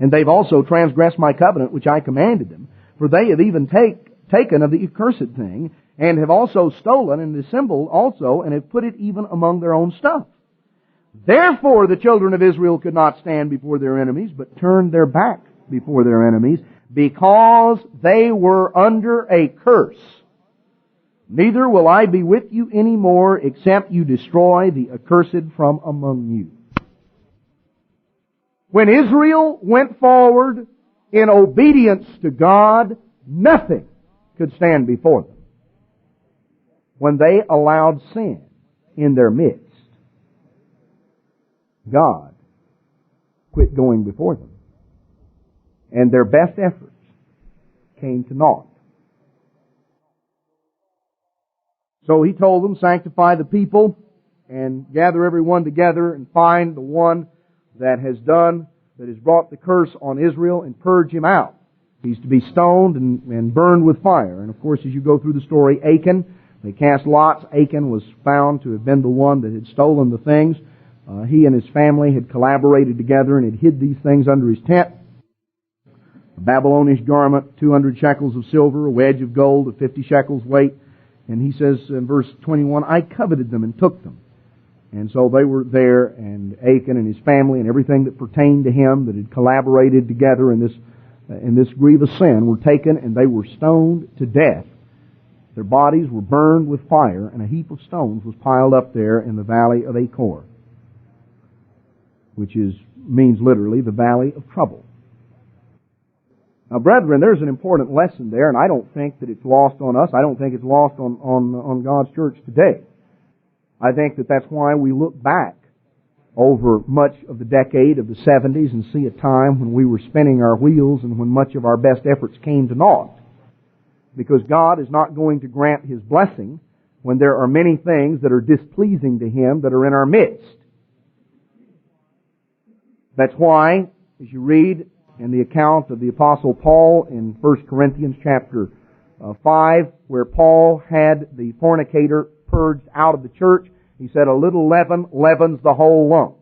And they've also transgressed my covenant which I commanded them. For they have even taken of the accursed thing, and have also stolen and dissembled also, and have put it even among their own stuff. Therefore the children of Israel could not stand before their enemies, but turned their back before their enemies, because they were under a curse. Neither will I be with you any more, except you destroy the accursed from among you. When Israel went forward in obedience to God, nothing could stand before them. When they allowed sin in their midst, God quit going before them. And their best efforts came to naught. So He told them, sanctify the people and gather everyone together and find the one that has brought the curse on Israel and purge him out. He's to be stoned and burned with fire. And of course, as you go through the story, Achan, they cast lots. Achan was found to have been the one that had stolen the things. He and his family had collaborated together and had hid these things under his tent. A Babylonish garment, 200 shekels of silver, a wedge of gold of 50 shekels weight. And he says in verse 21, I coveted them and took them. And so they were there, and Achan and his family and everything that pertained to him that had collaborated together in this grievous sin were taken, and they were stoned to death. Their bodies were burned with fire, and a heap of stones was piled up there in the valley of Achor, which means literally the valley of trouble. Now, brethren, there's an important lesson there, and I don't think that it's lost on us. I don't think it's lost on God's church today. I think that that's why we look back over much of the decade of the 70s and see a time when we were spinning our wheels and when much of our best efforts came to naught. Because God is not going to grant His blessing when there are many things that are displeasing to Him that are in our midst. That's why, as you read in the account of the Apostle Paul in 1 Corinthians chapter 5, where Paul had the fornicator purged out of the church. He said, a little leaven leavens the whole lump.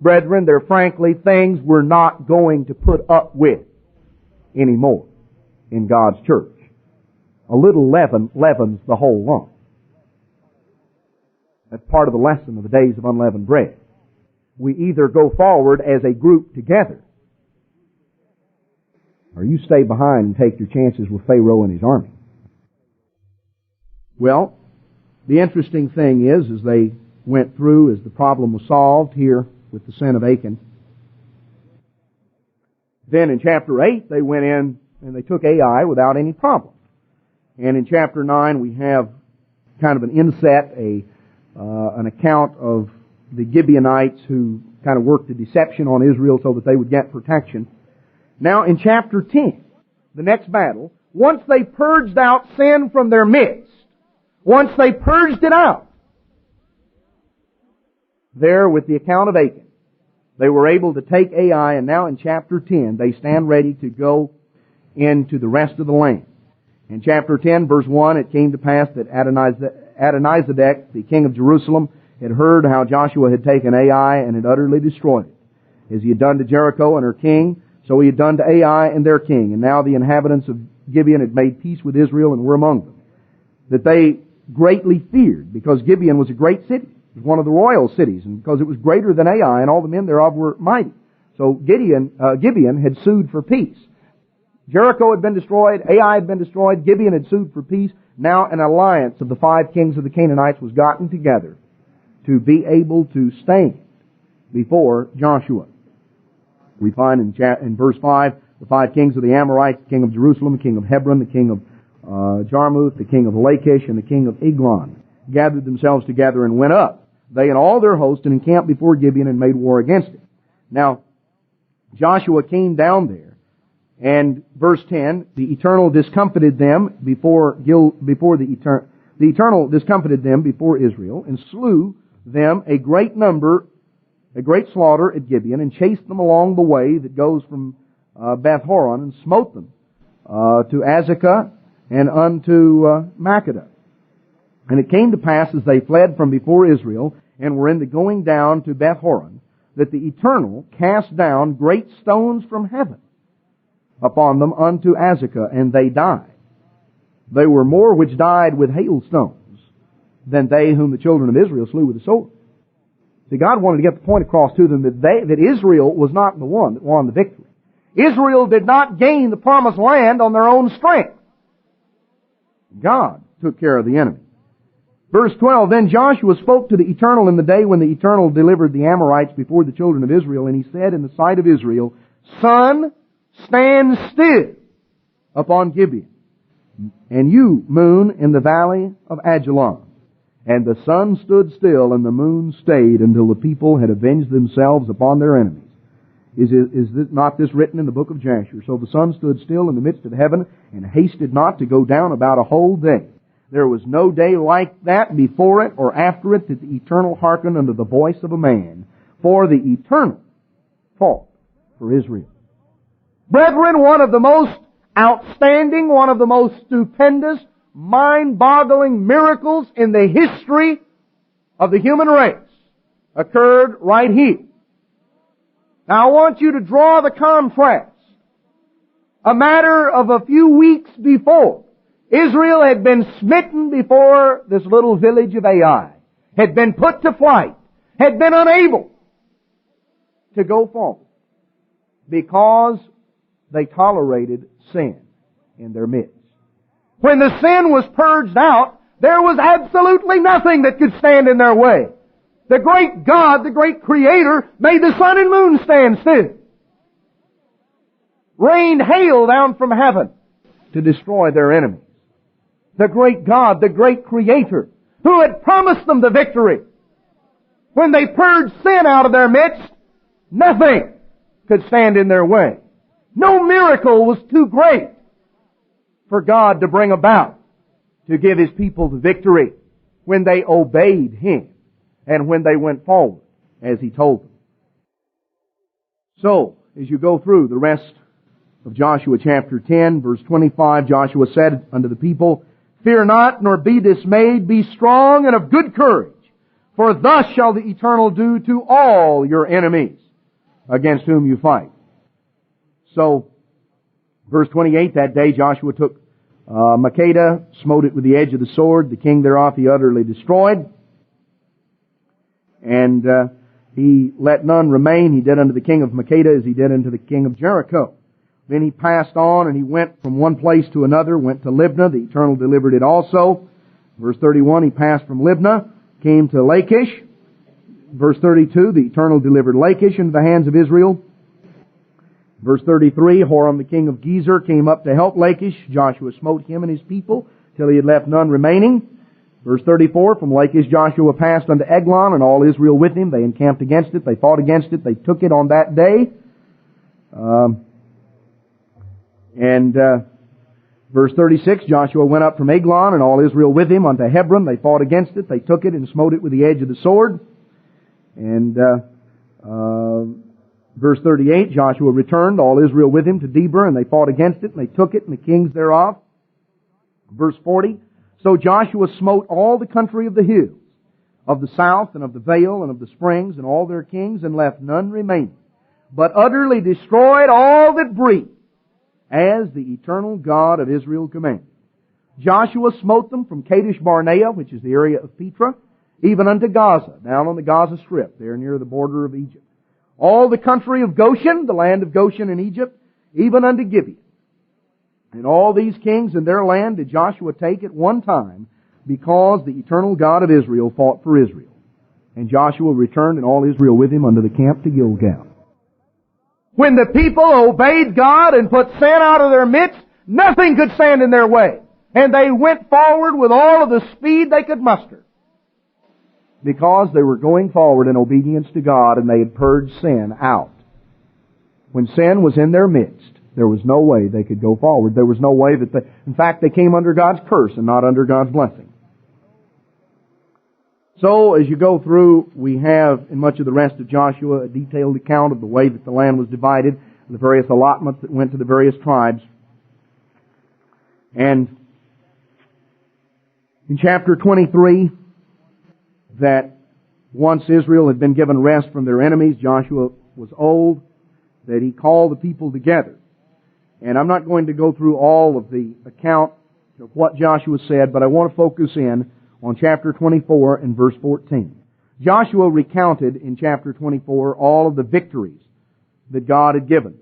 Brethren, they're frankly things we're not going to put up with anymore in God's church. A little leaven leavens the whole lump. That's part of the lesson of the days of unleavened bread. We either go forward as a group together, or you stay behind and take your chances with Pharaoh and his army. Well, the interesting thing is, as they went through, as the problem was solved here with the sin of Achan, then in chapter 8 they went in and they took Ai without any problem. And in chapter 9 we have kind of an inset, an account of the Gibeonites who kind of worked a deception on Israel so that they would get protection. Now in chapter 10, the next battle, once they purged out sin from their midst, once they purged it out, there with the account of Achan, they were able to take Ai, and now in chapter 10 they stand ready to go into the rest of the land. In chapter 10, verse 1, it came to pass that Adonizedek, the king of Jerusalem, had heard how Joshua had taken Ai and had utterly destroyed it. As he had done to Jericho and her king, so he had done to Ai and their king. And now the inhabitants of Gibeon had made peace with Israel and were among them. That they greatly feared, because Gibeon was a great city. It was one of the royal cities, and because it was greater than Ai, and all the men thereof were mighty. So Gibeon had sued for peace. Jericho had been destroyed, Ai had been destroyed, Gibeon had sued for peace. Now an alliance of the 5 kings of the Canaanites was gotten together to be able to stand before Joshua. We find in verse 5, the 5 kings of the Amorites, the king of Jerusalem, the king of Hebron, the king of Jarmuth, the king of Lachish, and the king of Eglon, gathered themselves together and went up, they and all their host, and encamped before Gibeon and made war against it. Now, Joshua came down there, and verse 10, the Eternal discomfited them the Eternal discomfited them before Israel, and slew them a great slaughter at Gibeon, and chased them along the way that goes from Beth Horon, and smote them to Azekah and unto Makkedah. And it came to pass, as they fled from before Israel, and were in the going down to Beth Horon, that the Eternal cast down great stones from heaven upon them unto Azekah, and they died. They were more which died with hailstones than they whom the children of Israel slew with the sword. See, God wanted to get the point across to them that Israel was not the one that won the victory. Israel did not gain the promised land on their own strength. God took care of the enemy. Verse 12, Then Joshua spoke to the Eternal in the day when the Eternal delivered the Amorites before the children of Israel, and he said in the sight of Israel, Sun, stand still upon Gibeon, and you, moon, in the valley of Ajalon. And the sun stood still, and the moon stayed, until the people had avenged themselves upon their enemies. Is not this written in the book of Jasher? So the sun stood still in the midst of heaven, and hasted not to go down about a whole day. There was no day like that before it or after it that the Eternal hearkened unto the voice of a man. For the Eternal fought for Israel. Brethren, one of the most outstanding, one of the most stupendous, mind-boggling miracles in the history of the human race occurred right here. Now I want you to draw the contrast. A matter of a few weeks before, Israel had been smitten before this little village of Ai, had been put to flight, had been unable to go forward because they tolerated sin in their midst. When the sin was purged out, there was absolutely nothing that could stand in their way. The great God, the great Creator, made the sun and moon stand still. Rained hail down from heaven to destroy their enemies. The great God, the great Creator, who had promised them the victory. When they purged sin out of their midst, nothing could stand in their way. No miracle was too great for God to bring about to give His people the victory when they obeyed Him and when they went forward as He told them. So, as you go through the rest of Joshua chapter 10, verse 25, Joshua said unto the people, Fear not, nor be dismayed, be strong and of good courage, for thus shall the Eternal do to all your enemies against whom you fight. So, verse 28, that day Joshua took Makkedah, smote it with the edge of the sword, the king thereof he utterly destroyed, and he let none remain. He did unto the king of Makkedah as he did unto the king of Jericho. Then he passed on and he went from one place to another, went to Libnah, the Eternal delivered it also. Verse 31, he passed from Libnah, came to Lachish. Verse 32, the Eternal delivered Lachish into the hands of Israel. Verse 33, Horam the king of Gezer came up to help Lachish. Joshua smote him and his people till he had left none remaining. Verse 34, from Lachish Joshua passed unto Eglon, and all Israel with him. They encamped against it, they fought against it, they took it on that day. Verse 36, Joshua went up from Eglon, and all Israel with him, unto Hebron. They fought against it, they took it, and smote it with the edge of the sword. And verse 38, Joshua returned, all Israel with him, to Debir, and they fought against it, and they took it, and the kings thereof. Verse 40, so Joshua smote all the country of the hills, of the south, and of the vale, and of the springs, and all their kings, and left none remaining, but utterly destroyed all that breathed, as the Eternal God of Israel commanded. Joshua smote them from Kadesh Barnea, which is the area of Petra, even unto Gaza, down on the Gaza Strip, there near the border of Egypt. All the country of Goshen, the land of Goshen in Egypt, even unto Gibeon. And all these kings and their land did Joshua take at one time, because the Eternal God of Israel fought for Israel. And Joshua returned, and all Israel with him, unto the camp to Gilgal. When the people obeyed God and put sin out of their midst, nothing could stand in their way. And they went forward with all of the speed they could muster, because they were going forward in obedience to God, and they had purged sin out. When sin was in their midst, there was no way they could go forward. There was no way that in fact, they came under God's curse and not under God's blessing. So, as you go through, we have, in much of the rest of Joshua, a detailed account of the way that the land was divided, the various allotments that went to the various tribes. And in chapter 23, that once Israel had been given rest from their enemies, Joshua was old, that he called the people together. And I'm not going to go through all of the account of what Joshua said, but I want to focus in on chapter 24 and verse 14. Joshua recounted in chapter 24 all of the victories that God had given.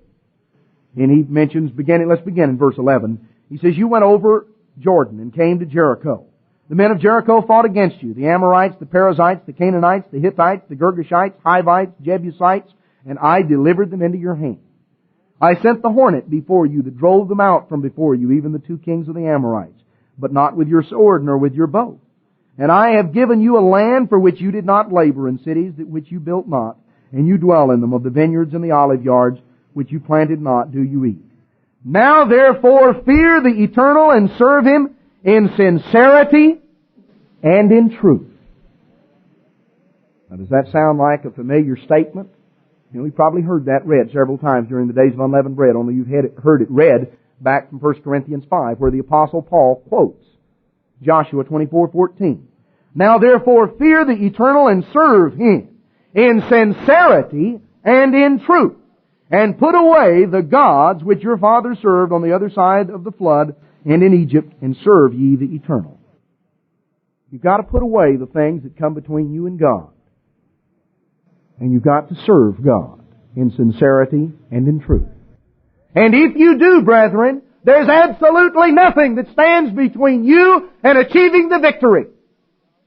And he mentions, let's begin in verse 11. He says, You went over Jordan and came to Jericho. The men of Jericho fought against you, the Amorites, the Perizzites, the Canaanites, the Hittites, the Girgashites, Hivites, Jebusites, and I delivered them into your hand. I sent the hornet before you that drove them out from before you, even the 2 kings of the Amorites, but not with your sword nor with your bow. And I have given you a land for which you did not labor, and cities that which you built not, and you dwell in them. Of the vineyards and the olive yards which you planted not, do you eat. Now therefore fear the Eternal and serve Him in sincerity and in truth. Now, does that sound like a familiar statement? You know, we've probably heard that read several times during the days of unleavened bread, only you've heard it read back from 1 Corinthians 5, where the Apostle Paul quotes Joshua 24:14. Now therefore fear the Eternal and serve Him in sincerity and in truth, and put away the gods which your fathers served on the other side of the flood and in Egypt, and serve ye the Eternal. You've got to put away the things that come between you and God. And you've got to serve God in sincerity and in truth. And if you do, brethren, there's absolutely nothing that stands between you and achieving the victory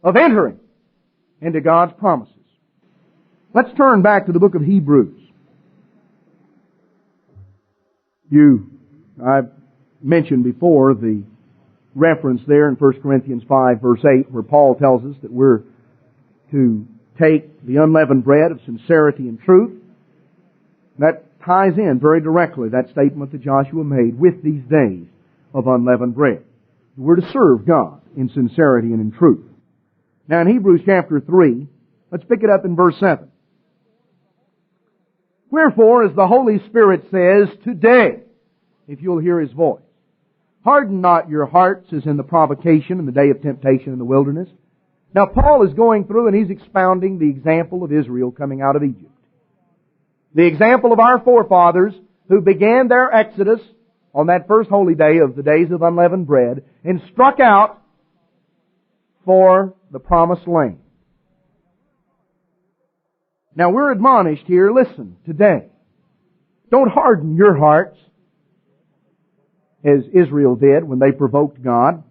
of entering into God's promises. Let's turn back to the book of Hebrews. I've mentioned before the reference there in 1 Corinthians 5 verse 8, where Paul tells us that we're to take the unleavened bread of sincerity and truth. That ties in very directly, that statement that Joshua made, with these days of unleavened bread. We're to serve God in sincerity and in truth. Now in Hebrews chapter 3, let's pick it up in verse 7. Wherefore, as the Holy Spirit says, today, if you'll hear His voice. Harden not your hearts as in the provocation in the day of temptation in the wilderness. Now Paul is going through and he's expounding the example of Israel coming out of Egypt. The example of our forefathers who began their exodus on that first holy day of the days of unleavened bread and struck out for the promised land. Now we're admonished here, listen, today. Don't harden your hearts as Israel did when they provoked God.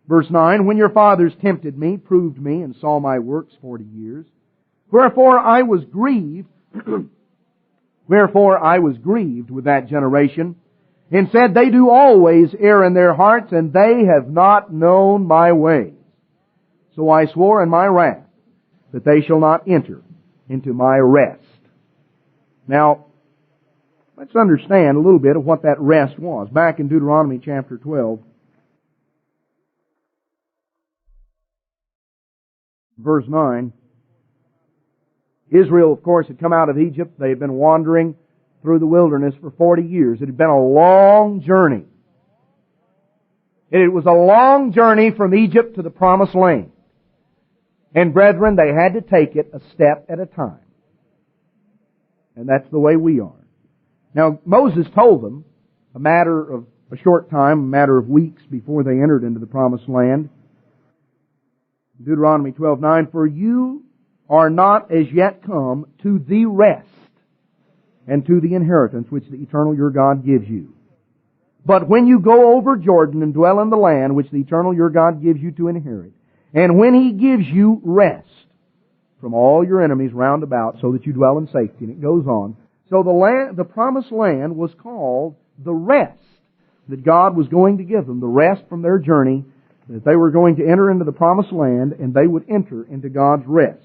Verse 9, when your fathers tempted me, proved me, and saw my works 40 years. Wherefore I was grieved with that generation, and said, they do always err in their hearts, and they have not known my ways. So I swore in my wrath that they shall not enter into my rest. Now, let's understand a little bit of what that rest was. Back in Deuteronomy chapter 12, verse 9, Israel, of course, had come out of Egypt. They had been wandering through the wilderness for 40 years. It had been a long journey. It was a long journey from Egypt to the Promised Land. And brethren, they had to take it a step at a time. And that's the way we are. Now, Moses told them, a matter of a short time, a matter of weeks before they entered into the Promised Land, Deuteronomy 12:9, for you are not as yet come to the rest and to the inheritance which the eternal your God gives you. But when you go over Jordan and dwell in the land which the eternal your God gives you to inherit, and when He gives you rest from all your enemies round about, so that you dwell in safety. And it goes on. So the promised land was called the rest that God was going to give them, the rest from their journey, that they were going to enter into the promised land, and they would enter into God's rest.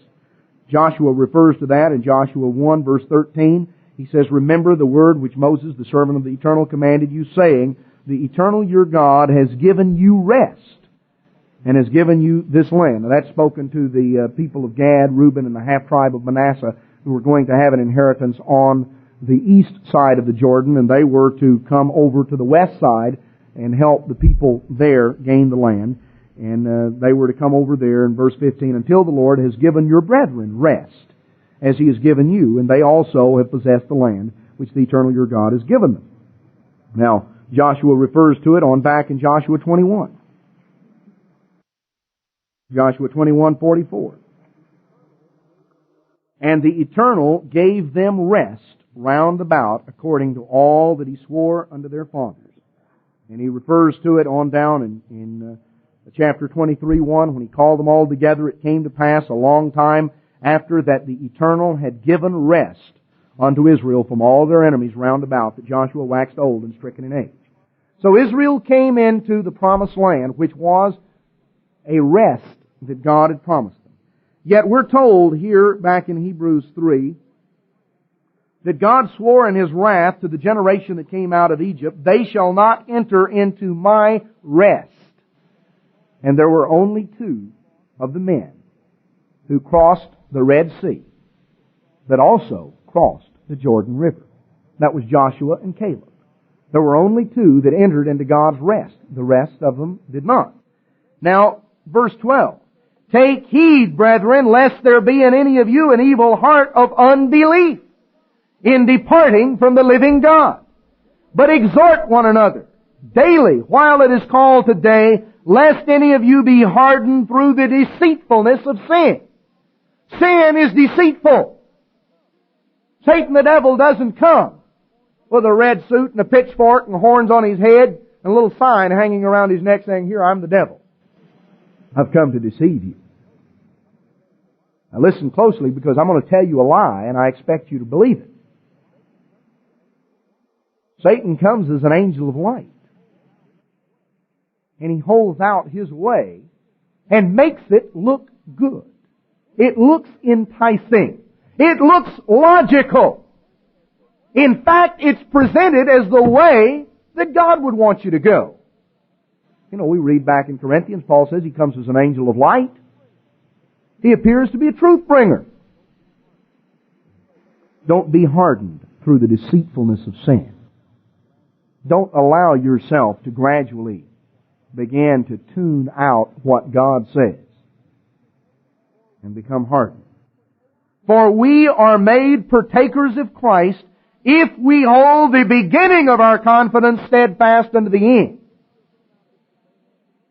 Joshua refers to that in Joshua 1 verse 13. He says, remember the word which Moses, the servant of the Eternal, commanded you, saying, the Eternal your God has given you rest, and has given you this land. Now that's spoken to the people of Gad, Reuben, and the half-tribe of Manasseh, who were going to have an inheritance on the east side of the Jordan, and they were to come over to the west side and help the people there gain the land. And they were to come over there in verse 15, until the Lord has given your brethren rest, as He has given you, and they also have possessed the land which the Eternal your God has given them. Now, Joshua refers to it on back in Joshua 21. Joshua 21:44. And the Eternal gave them rest round about according to all that He swore unto their fathers. And He refers to it on down in chapter 23:1, when He called them all together. It came to pass a long time after that the Eternal had given rest unto Israel from all their enemies round about, that Joshua waxed old and stricken in age. So Israel came into the promised land, which was a rest that God had promised them. Yet we're told here, back in Hebrews 3, that God swore in His wrath to the generation that came out of Egypt, they shall not enter into my rest. And there were only two of the men who crossed the Red Sea that also crossed the Jordan River. That was Joshua and Caleb. There were only two that entered into God's rest. The rest of them did not. Now, verse 12. Take heed, brethren, lest there be in any of you an evil heart of unbelief in departing from the living God. But exhort one another daily, while it is called today, lest any of you be hardened through the deceitfulness of sin. Sin is deceitful. Satan the devil doesn't come with a red suit and a pitchfork and horns on his head and a little sign hanging around his neck saying, here, I'm the devil. I've come to deceive you. Now listen closely, because I'm going to tell you a lie and I expect you to believe it. Satan comes as an angel of light. And he holds out his way and makes it look good. It looks enticing. It looks logical. In fact, it's presented as the way that God would want you to go. You know, we read back in Corinthians, Paul says he comes as an angel of light. He appears to be a truth bringer. Don't be hardened through the deceitfulness of sin. Don't allow yourself to gradually begin to tune out what God says and become hardened. For we are made partakers of Christ if we hold the beginning of our confidence steadfast unto the end.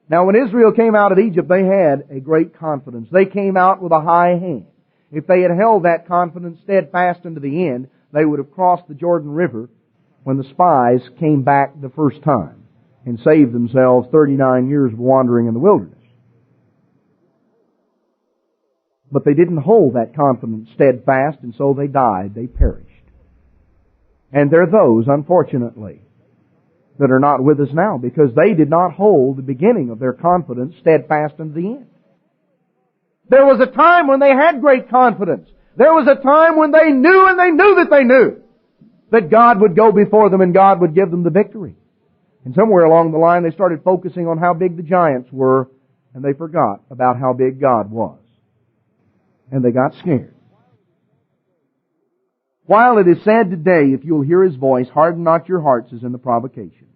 Now when Israel came out of Egypt, they had a great confidence. They came out with a high hand. If they had held that confidence steadfast unto the end, they would have crossed the Jordan River when the spies came back the first time and saved themselves 39 years of wandering in the wilderness. But they didn't hold that confidence steadfast, and so they died. They perished. And there are those, unfortunately, that are not with us now because they did not hold the beginning of their confidence steadfast unto the end. There was a time when they had great confidence. There was a time when they knew and they knew that they knew that God would go before them and God would give them the victory. And somewhere along the line they started focusing on how big the giants were and they forgot about how big God was. And they got scared. While it is said today, if you'll hear His voice, harden not your hearts as in the provocation.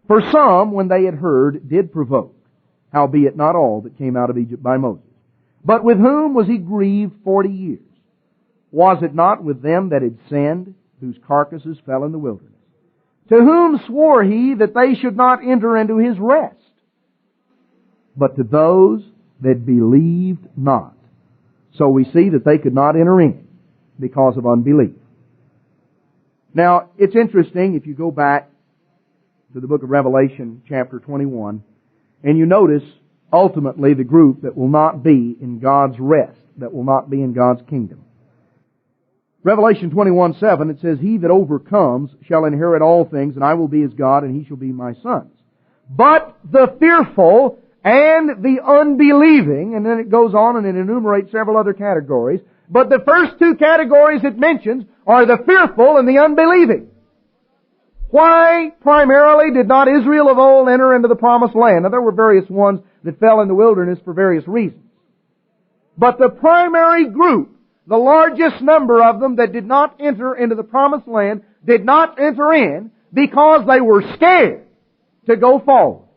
For some, when they had heard, did provoke, howbeit not all that came out of Egypt by Moses. But with whom was He grieved 40 years? Was it not with them that had sinned, whose carcasses fell in the wilderness? To whom swore He that they should not enter into His rest? But to those that believed not. So we see that they could not enter in because of unbelief. Now, it's interesting if you go back to the book of Revelation, chapter 21, and you notice ultimately the group that will not be in God's rest, that will not be in God's kingdom. Revelation 21:7, it says, He that overcomes shall inherit all things, and I will be his God, and he shall be my sons. But the fearful and the unbelieving, and then it goes on and it enumerates several other categories, but the first two categories it mentions are the fearful and the unbelieving. Why primarily did not Israel of old enter into the promised land? Now there were various ones that fell in the wilderness for various reasons. But the primary group, the largest number of them that did not enter into the promised land, did not enter in because they were scared to go forward.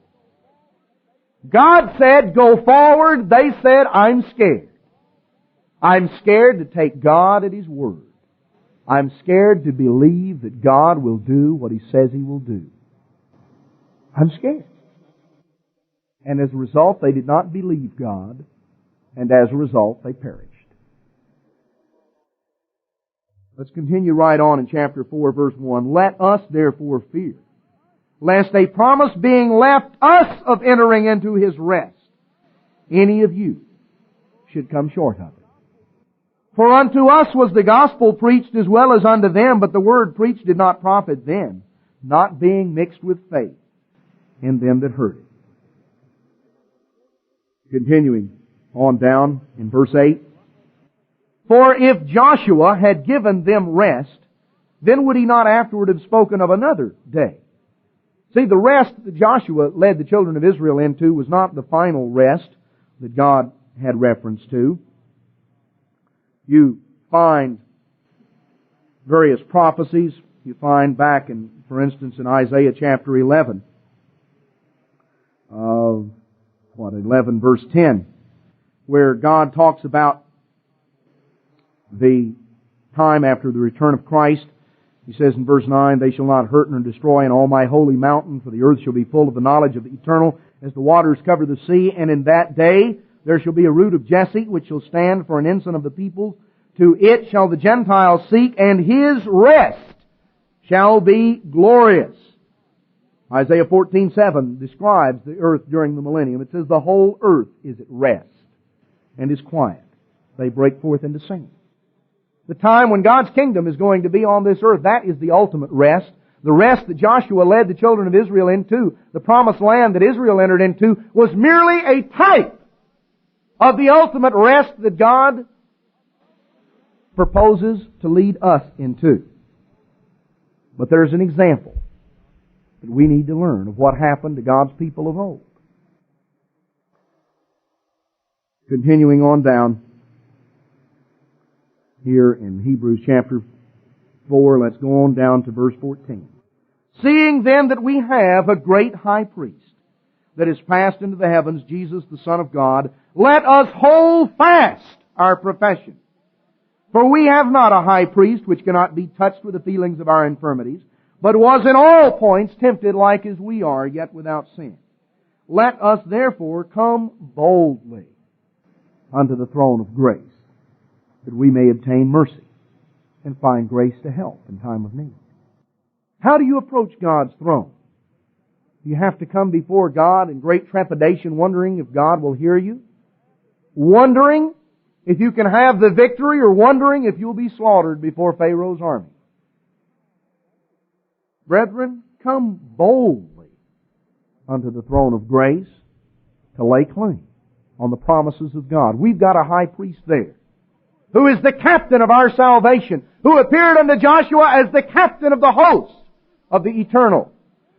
God said, go forward. They said, I'm scared. I'm scared to take God at His word. I'm scared to believe that God will do what He says He will do. I'm scared. And as a result, they did not believe God, and as a result, they perished. Let's continue right on in chapter 4, verse 1. Let us therefore fear, lest a promise being left us of entering into His rest, any of you should come short of it. For unto us was the gospel preached as well as unto them, but the word preached did not profit them, not being mixed with faith in them that heard it. Continuing on down in verse 8. For if Joshua had given them rest, then would he not afterward have spoken of another day? See, the rest that Joshua led the children of Israel into was not the final rest that God had reference to. You find various prophecies. You find back in, for instance, in Isaiah chapter 11, 11 verse 10, where God talks about the time after the return of Christ. He says in verse 9, They shall not hurt nor destroy in all my holy mountain, for the earth shall be full of the knowledge of the eternal, as the waters cover the sea. And in that day there shall be a root of Jesse, which shall stand for an ensign of the peoples. To it shall the Gentiles seek, and His rest shall be glorious. Isaiah 14:7 describes the earth during the millennium. It says, The whole earth is at rest and is quiet. They break forth into singing. The time when God's kingdom is going to be on this earth, that is the ultimate rest. The rest that Joshua led the children of Israel into, the promised land that Israel entered into, was merely a type of the ultimate rest that God proposes to lead us into. But there's an example that we need to learn of what happened to God's people of old. Continuing on down here in Hebrews chapter 4, let's go on down to verse 14. Seeing then that we have a great high priest that is passed into the heavens, Jesus the Son of God, let us hold fast our profession. For we have not a high priest which cannot be touched with the feelings of our infirmities, but was in all points tempted like as we are, yet without sin. Let us therefore come boldly unto the throne of grace, that we may obtain mercy and find grace to help in time of need. How do you approach God's throne? You have to come before God in great trepidation, wondering if God will hear you, wondering if you can have the victory, or wondering if you'll be slaughtered before Pharaoh's army. Brethren, come boldly unto the throne of grace to lay claim on the promises of God. We've got a high priest there, who is the captain of our salvation, who appeared unto Joshua as the captain of the host of the eternal,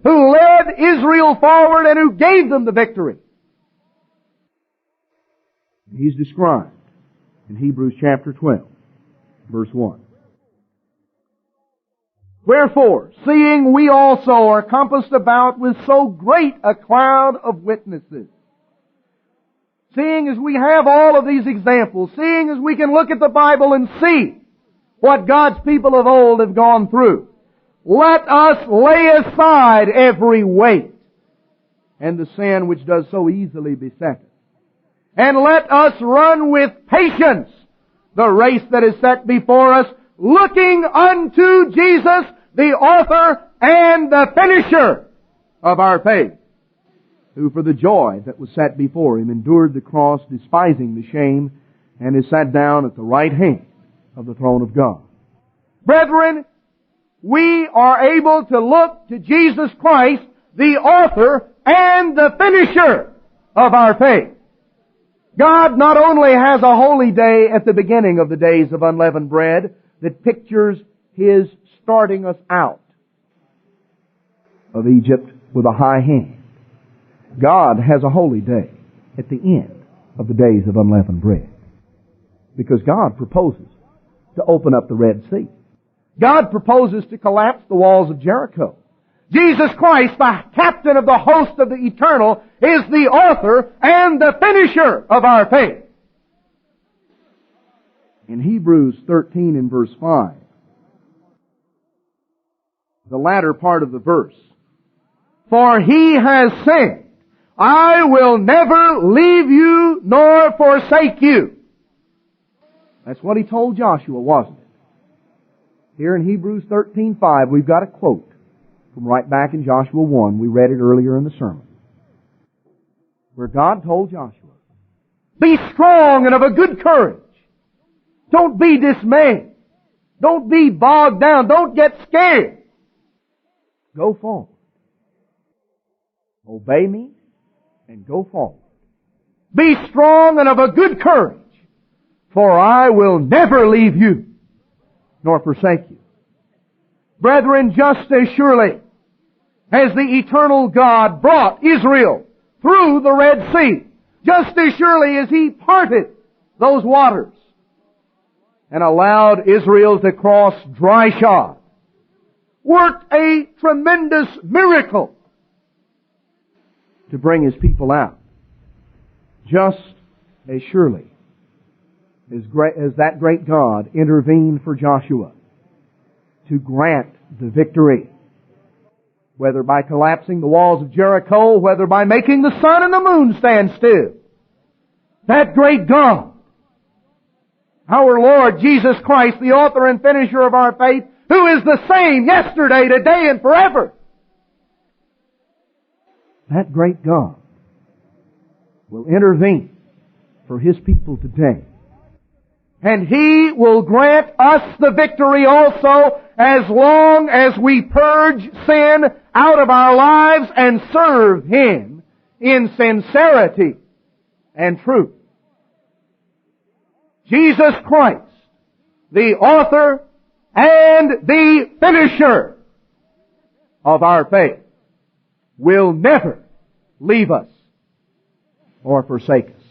who led Israel forward and who gave them the victory. He's described in Hebrews chapter 12, verse 1. Wherefore, seeing we also are compassed about with so great a cloud of witnesses, seeing as we have all of these examples, seeing as we can look at the Bible and see what God's people of old have gone through, let us lay aside every weight and the sin which does so easily beset us, and let us run with patience the race that is set before us, looking unto Jesus, the author and the finisher of our faith, who for the joy that was set before Him endured the cross, despising the shame, and is sat down at the right hand of the throne of God. Brethren, we are able to look to Jesus Christ, the author and the finisher of our faith. God not only has a holy day at the beginning of the days of unleavened bread that pictures His starting us out of Egypt with a high hand. God has a holy day at the end of the days of unleavened bread, because God proposes to open up the Red Sea. God proposes to collapse the walls of Jericho. Jesus Christ, the captain of the host of the eternal, is the author and the finisher of our faith. In Hebrews 13 and verse 5, the latter part of the verse, for He has said, I will never leave you nor forsake you. That's what He told Joshua, wasn't it? Here in Hebrews 13:5, we've got a quote from right back in Joshua 1. We read it earlier in the sermon, where God told Joshua, be strong and of a good courage. Don't be dismayed. Don't be bogged down. Don't get scared. Go forward. Obey me and go forward. Be strong and of a good courage, for I will never leave you nor forsake you. Brethren, just as surely as the eternal God brought Israel through the Red Sea, just as surely as He parted those waters and allowed Israel to cross dry shod, worked a tremendous miracle to bring His people out, just as surely as that great God intervened for Joshua to grant the victory, whether by collapsing the walls of Jericho, whether by making the sun and the moon stand still. That great God, our Lord Jesus Christ, the author and finisher of our faith, who is the same yesterday, today, and forever. That great God will intervene for His people today. And He will grant us the victory also, as long as we purge sin out of our lives and serve Him in sincerity and truth. Jesus Christ, the author and the finisher of our faith, will never leave us or forsake us.